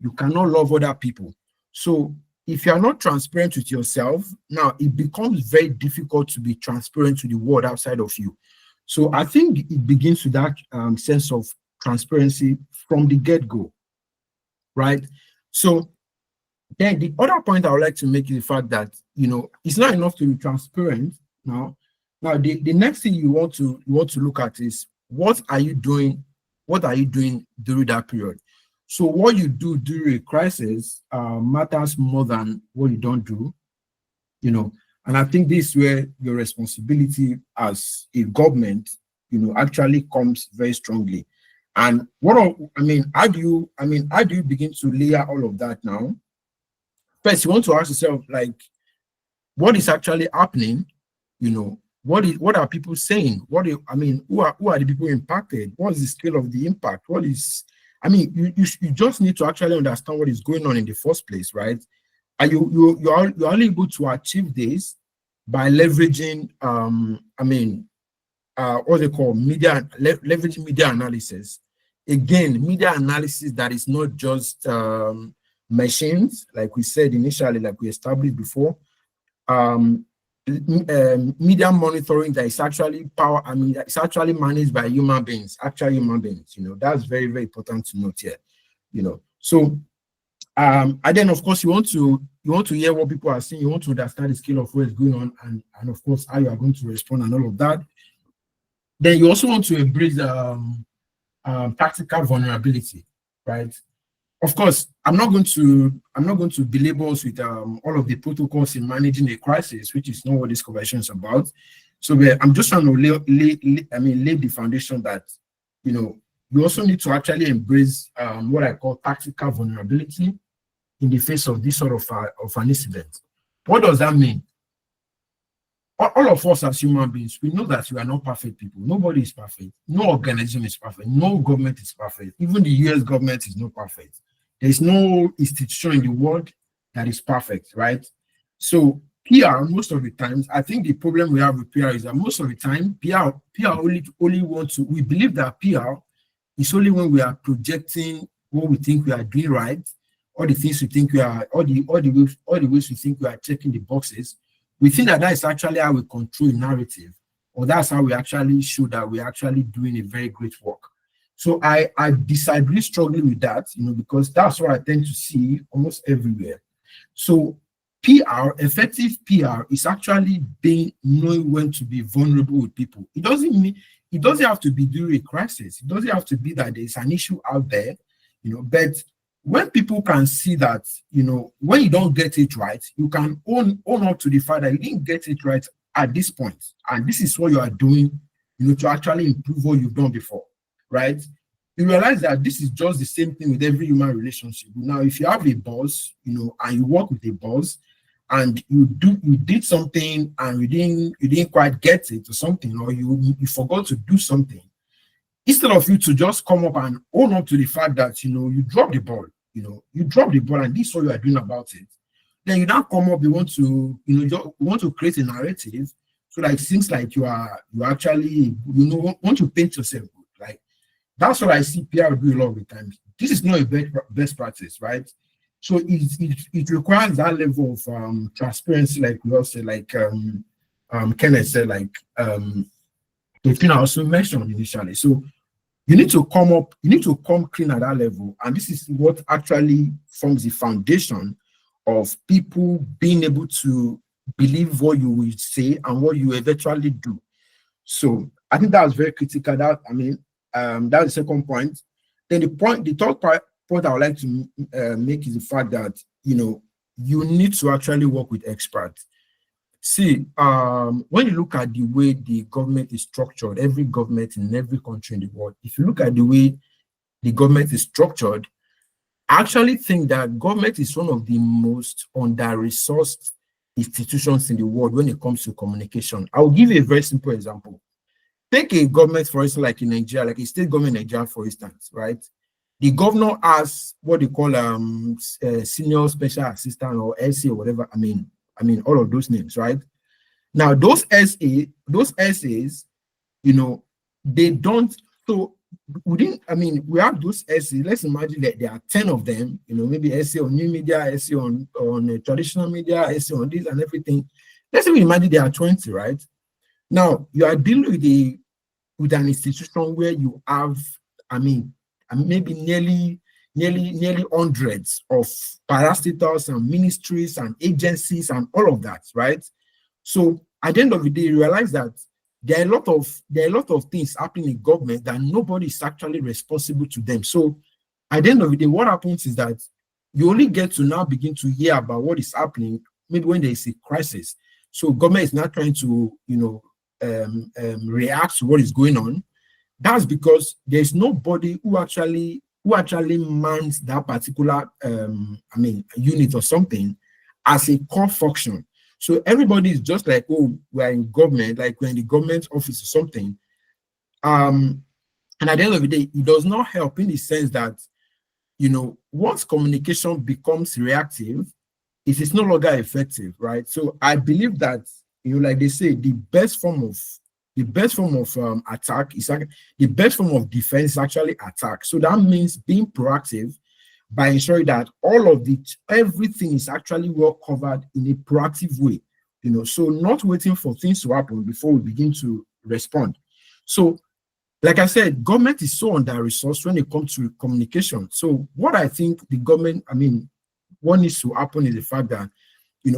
you cannot love other people. So if you are not transparent with yourself, now it becomes very difficult to be transparent to the world outside of you. So I think it begins with that sense of transparency from the get-go, right? So then the other point I would like to make is the fact that, you know, it's not enough to be transparent now. Now, the next thing you want to look at is what are you doing? What are you doing during that period? So what you do during a crisis matters more than what you don't do, you know. And I think this is where your responsibility as a government, you know, actually comes very strongly. And how do you begin to layer all of that now? First, you want to ask yourself, like, what is actually happening? You know, what are people saying? Who are the people impacted? What is the scale of the impact? You just need to actually understand what is going on in the first place, right? And you're only able to achieve this by leveraging what they call leveraging media analysis. Again, media analysis that is not just machines, like we said initially, like we established before. Media monitoring that is actually it's actually managed by human beings, actual human beings. You know, that's very, very important to note here. You know, so and then of course you want to hear what people are saying. You want to understand the scale of what is going on, and of course how you are going to respond and all of that. Then you also want to embrace tactical vulnerability, right? Of course, I'm not going to belabor us with all of the protocols in managing a crisis, which is not what this conversation is about. So I'm just trying to lay the foundation that, you know, you also need to actually embrace what I call tactical vulnerability in the face of this sort of an incident. What does that mean? All of us as human beings, we know that we are not perfect people. Nobody is perfect. No organization is perfect. No government is perfect. Even the US government is not perfect. There is no institution in the world that is perfect, right? So PR, most of the times, I think the problem we have with PR is that most of the time, PR only want to, we believe that PR is only when we are projecting what we think we are doing right, all the things we think we are, all the ways we think we are checking the boxes. We think that is actually how we control a narrative, or that's how we actually show that we're actually doing a very great work. So I disagree strongly with that, you know, because that's what I tend to see almost everywhere. So PR, effective PR, is actually knowing when to be vulnerable with people. It doesn't have to be during a crisis. It doesn't have to be that there's an issue out there, you know, but when people can see that, you know, when you don't get it right, you can own up to the fact that you didn't get it right at this point. And this is what you are doing, you know, to actually improve what you've done before, right? You realize that this is just the same thing with every human relationship. Now, if you have a boss, you know, and you work with a boss, and you did something and you didn't quite get it or something, or you forgot to do something, instead of you to just come up and own up to the fact that, you know, you dropped the ball, and this is what you are doing about it. Then you now come up, you want to create a narrative so that it seems like you actually, you know, want to paint yourself good. Like, that's what I see PR do a lot of the times. This is not a best practice, right? So it requires that level of transparency, like we all said, like Kenneth said, like Katrina also mentioned initially. So you need to come clean at that level. And this is what actually forms the foundation of people being able to believe what you will say and what you eventually do. So I think that was very critical. That's the second point. Then the third point I would like to make is the fact that, you know, you need to actually work with experts. See, when you look at the way the government is structured, every government in every country in the world, if you look at the way the government is structured, I actually think that government is one of the most under-resourced institutions in the world when it comes to communication. I'll give you a very simple example. Take a government, for instance, like in Nigeria, like a state government in Nigeria, for instance, right? The governor has what they call senior special assistant or SA or whatever. I mean, all of those names, right? Now, those SAs, you know, they don't. So we have those SAs. Let's imagine that there are 10 of them. You know, maybe SA on new media, SA on traditional media, SA on this and everything. Let's even imagine there are 20, right? Now, you are dealing with an institution where you have, maybe nearly hundreds of parastatals and ministries and agencies and all of that, right? So at the end of the day, you realize that there are a lot of things happening in government that nobody is actually responsible to them. So at the end of the day, what happens is that you only get to now begin to hear about what is happening maybe when there is a crisis. So government is not trying to, react to what is going on. That's because there's nobody who actually mans that particular unit or something as a core function. So everybody is just like, oh, we're in government, like we're in the government office or something. And at the end of the day, it does not help in the sense that, once communication becomes reactive, it is no longer effective, right? So I believe that, like they say, the best form of attack is the best form of defense is actually attack. So that means being proactive by ensuring that everything is actually well covered in a proactive way, so not waiting for things to happen before we begin to respond. So, like I said, government is so under-resourced when it comes to communication. So what I think the government, what needs to happen is the fact that,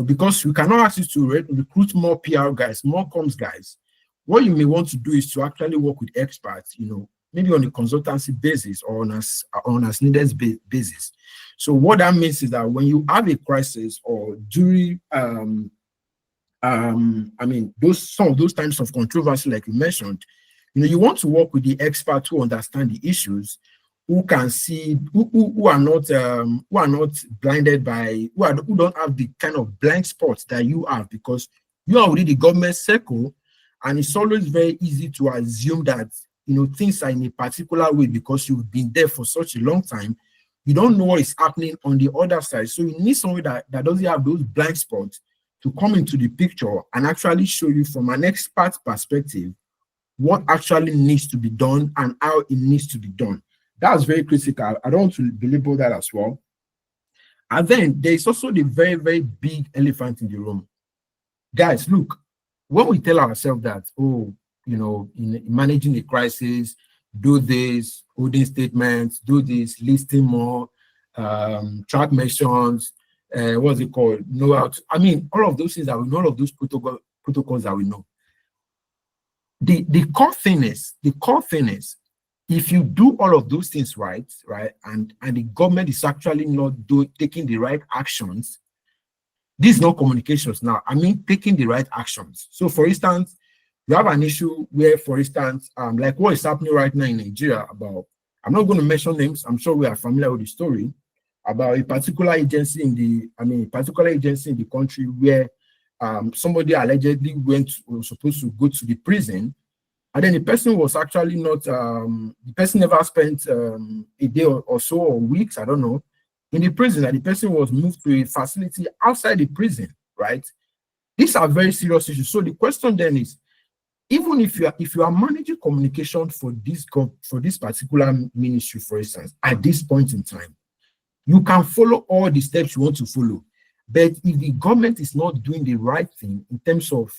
because we cannot ask you to recruit more PR guys, more comms guys, what you may want to do is to actually work with experts, maybe on a consultancy basis or on as needed basis. So what that means is that when you have a crisis or during, some of those times of controversy, like you mentioned, you want to work with the experts who understand the issues, who can see, who are not blinded by, who don't have the kind of blind spots that you have, because you are within the government circle, and it's always very easy to assume that things are in a particular way because you've been there for such a long time. You don't know what is happening on the other side. So you need somebody that doesn't have those blind spots to come into the picture and actually show you from an expert perspective what actually needs to be done and how it needs to be done. That's very critical. I don't want to belabor that as well. And then there's also the very, very big elephant in the room. Guys, look, when we tell ourselves that, in managing a crisis, do this, holding statements, do this, listing more, track mentions, what's it called? Know how to, all of those things that we know, all of those protocols that we know. The core thing is, if you do all of those things right, and the government is actually not taking the right actions, this is not communications now. Taking the right actions. So, for instance, you have an issue where, for instance, like what is happening right now in Nigeria about, I'm not going to mention names, I'm sure we are familiar with the story, about a particular agency in the country where somebody allegedly was supposed to go to the prison, and then the person was actually not, the person never spent a day or so, or weeks, I don't know, in the prison, and the person was moved to a facility outside the prison, right? These are very serious issues. So the question then is, even if you are managing communication for this particular ministry, for instance, at this point in time, you can follow all the steps you want to follow. But if the government is not doing the right thing in terms of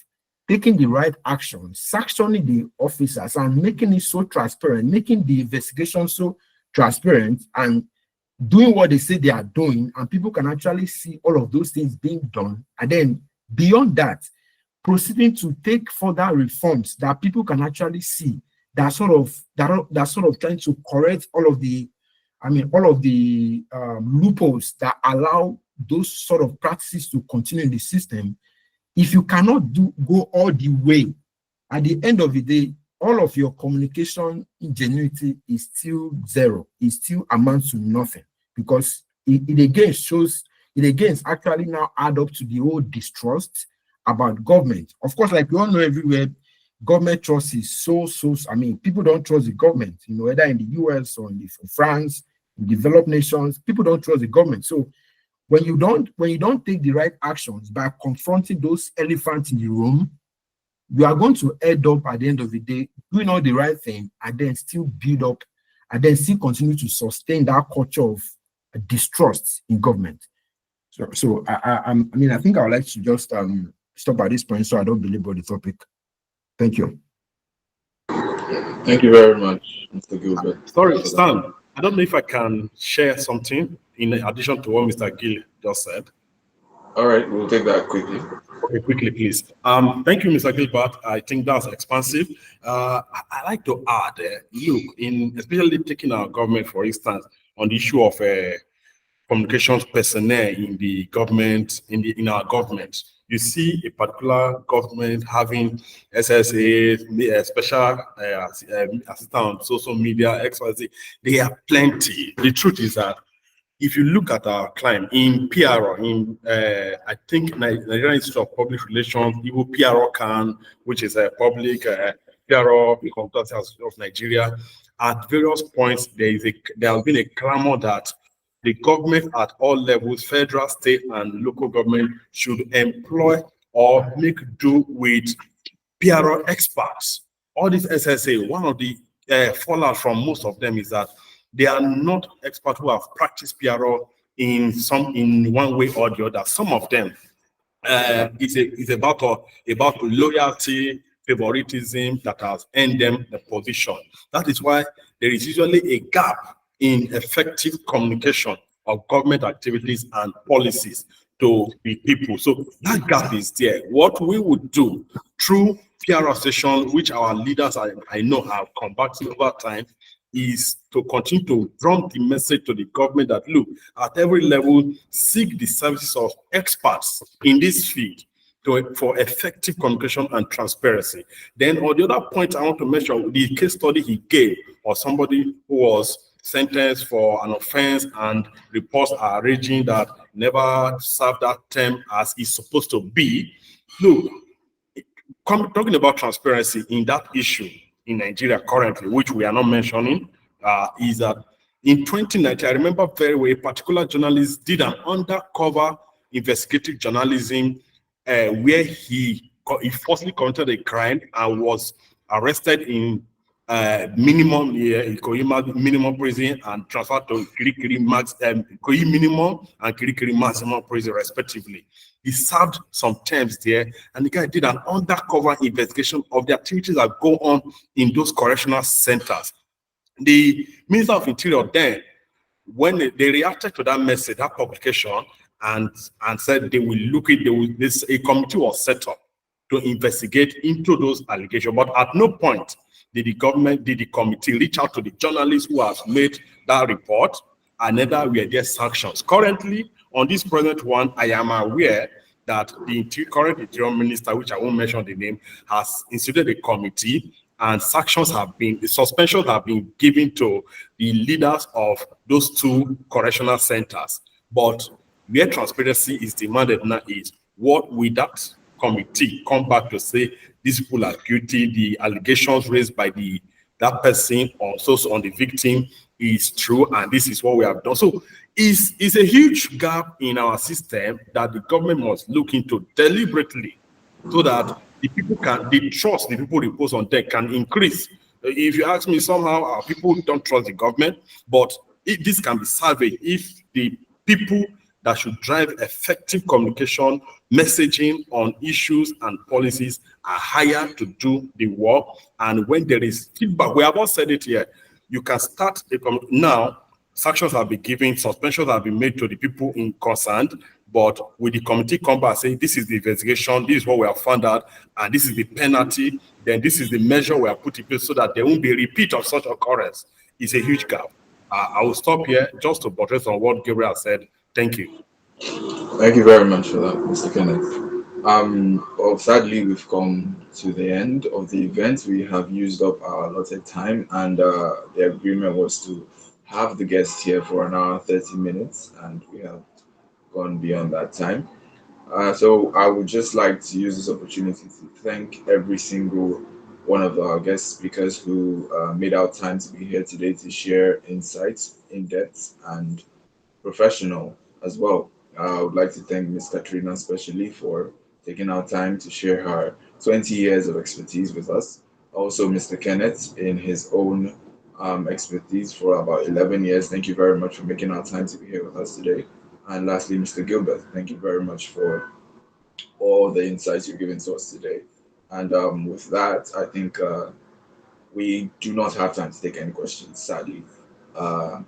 taking the right action, sanctioning the officers and making it so transparent, making the investigation so transparent, and doing what they say they are doing, and people can actually see all of those things being done, and then beyond that, proceeding to take further reforms that people can actually see, that sort of trying to correct all of the loopholes that allow those sort of practices to continue in the system. If you cannot go all the way, at the end of the day, all of your communication ingenuity is still zero. It still amounts to nothing, because it again shows, it again actually now add up to the whole distrust about government. Of course, like we all know everywhere, government trust is so, I mean, people don't trust the government, you know, whether in the US or in France, in developed nations, people don't trust the government. So when you don't take the right actions by confronting those elephants in the room, you are going to end up at the end of the day doing all the right thing and then still build up and then still continue to sustain that culture of distrust in government. So I mean, I think I would like to just stop at this point so I don't belabor the topic. Thank you. Thank you very much, Mr. Gilbert. Sorry, Stan, I don't know if I can share something in addition to what Mr. Gill just said. All right, we'll take that quickly. Okay, quickly, please. Thank you, Mr. Gilbert. I think that's expansive. I like to add, look, in especially taking our government, for instance, on the issue of communications personnel in the government, in our government. You see a particular government having SSA, special assistant on social media, XYZ. They have plenty. The truth is that if you look at our climb in PRO, I think Nigerian Institute of Public Relations, even PRO CAN, which is a public PRO consultancy of Nigeria, at various points there has been a clamor that the government at all levels, federal, state, and local government, should employ or make do with PRO experts. All these SSA, one of the fallout from most of them is that they are not experts who have practiced PRO in one way or the other. Some of them is about loyalty, favoritism that has earned them the position. That is why there is usually a gap in effective communication of government activities and policies to the people. So that gap is there. What we would do through PR session, which our leaders I know have combated over time, is to continue to drum the message to the government that, look, at every level, seek the services of experts in this field for effective communication and transparency. Then on the other point I want to mention, the case study he gave of somebody who was sentenced for an offense and reports are raging that never served that term as it's supposed to be. Look, talking about transparency in that issue in Nigeria currently, which we are not mentioning, is that in 2019, I remember very well, a particular journalist did an undercover investigative journalism where he falsely committed a crime and was arrested in minimum prison and transferred to Kirikiri minimum and Kirikiri maximum prison respectively. He served some terms there, and the guy did an undercover investigation of the activities that go on in those correctional centers. The Minister of Interior then, when they reacted to that message, that publication, and said they will look at a committee was set up to investigate into those allegations, but at no point did the committee reach out to the journalist who has made that report, and neither were there sanctions. Currently, on this present one, I am aware that the current Interior Minister, which I won't mention the name, has instituted a committee, and suspensions have been given to the leaders of those two correctional centers. But where transparency is demanded now is, what will that committee come back to say these people are guilty, the allegations raised by that person also on the victim is true, and this is what we have done. So it's a huge gap in our system that the government must look into deliberately, so that the trust the people repose on them can increase. If you ask me, somehow our people don't trust the government, but this can be salvaged if the people that should drive effective communication, messaging on issues and policies are hired to do the work. And when there is feedback, we have all said it here, you can start now. Sanctions have been given, suspensions have been made to the people in concerned, but with the committee come back saying this is the investigation, this is what we have found out, and this is the penalty, then this is the measure we have put in place so that there won't be a repeat of such occurrence. It's a huge gap. I will stop here just to buttress on what Gabriel said. Thank you. Thank you very much for that, Mr. Kenneth. Well, sadly, we've come to the end of the event. We have used up our allotted time, and the agreement was to have the guests here for an hour and 30 minutes, and we have gone beyond that time. So I would just like to use this opportunity to thank every single one of our guest speakers who made out time to be here today to share insights, in depth and professional as well. I would like to thank Ms. Katrina especially for taking our time to share her 20 years of expertise with us. Also, Mr. Kenneth in his own expertise for about 11 years. Thank you very much for making our time to be here with us today. And lastly, Mr. Gilbert, thank you very much for all the insights you've given to us today. And with that, I think we do not have time to take any questions, sadly. Uh,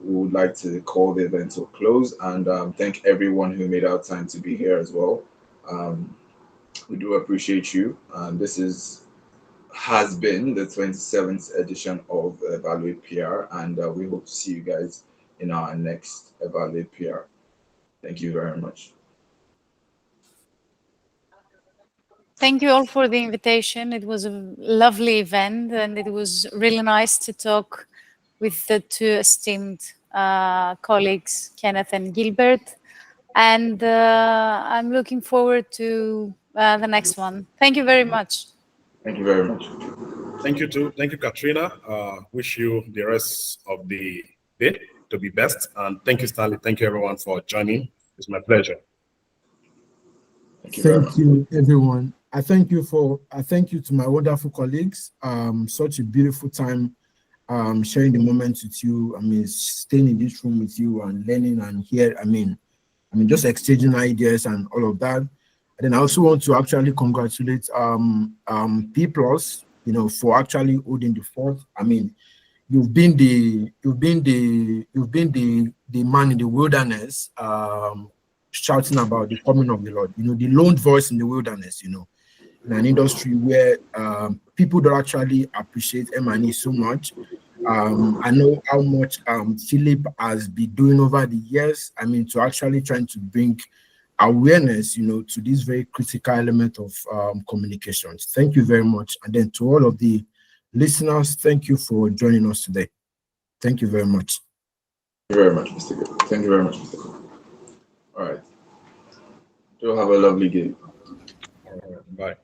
we would like to call the event to a close and thank everyone who made out time to be here as well. Um, we do appreciate you. And this has been the 27th edition of Evaluate PR, and we hope to see you guys in our next Evaluate PR. Thank you very much. Thank you all for the invitation. It was a lovely event, and it was really nice to talk with the two esteemed colleagues, Kenneth and Gilbert. And I'm looking forward to the next one. Thank you very much. Thank you very much. Thank you too. Thank you, Katrina. Wish you the rest of the day to be best. And thank you, Stanley. Thank you, everyone, for joining. It's my pleasure. Thank you, everyone. I thank you to my wonderful colleagues. Such a beautiful time sharing the moment with you. I mean, staying in this room with you and learning and here. I mean, just exchanging ideas and all of that. And then I also want to actually congratulate P+, for actually holding the fort. I mean, you've been the man in the wilderness, shouting about the coming of the Lord. The lone voice in the wilderness. In an industry where people don't actually appreciate M&E so much. I know how much Philip has been doing over the years. I mean, to actually trying to bring awareness, to this very critical element of communications. Thank you very much. And then to all of the listeners, thank you for joining us today. Thank you very much. Thank you very much, Mr. Good. Thank you very much, Mr. Good. All right. Do have a lovely day. All right. Bye.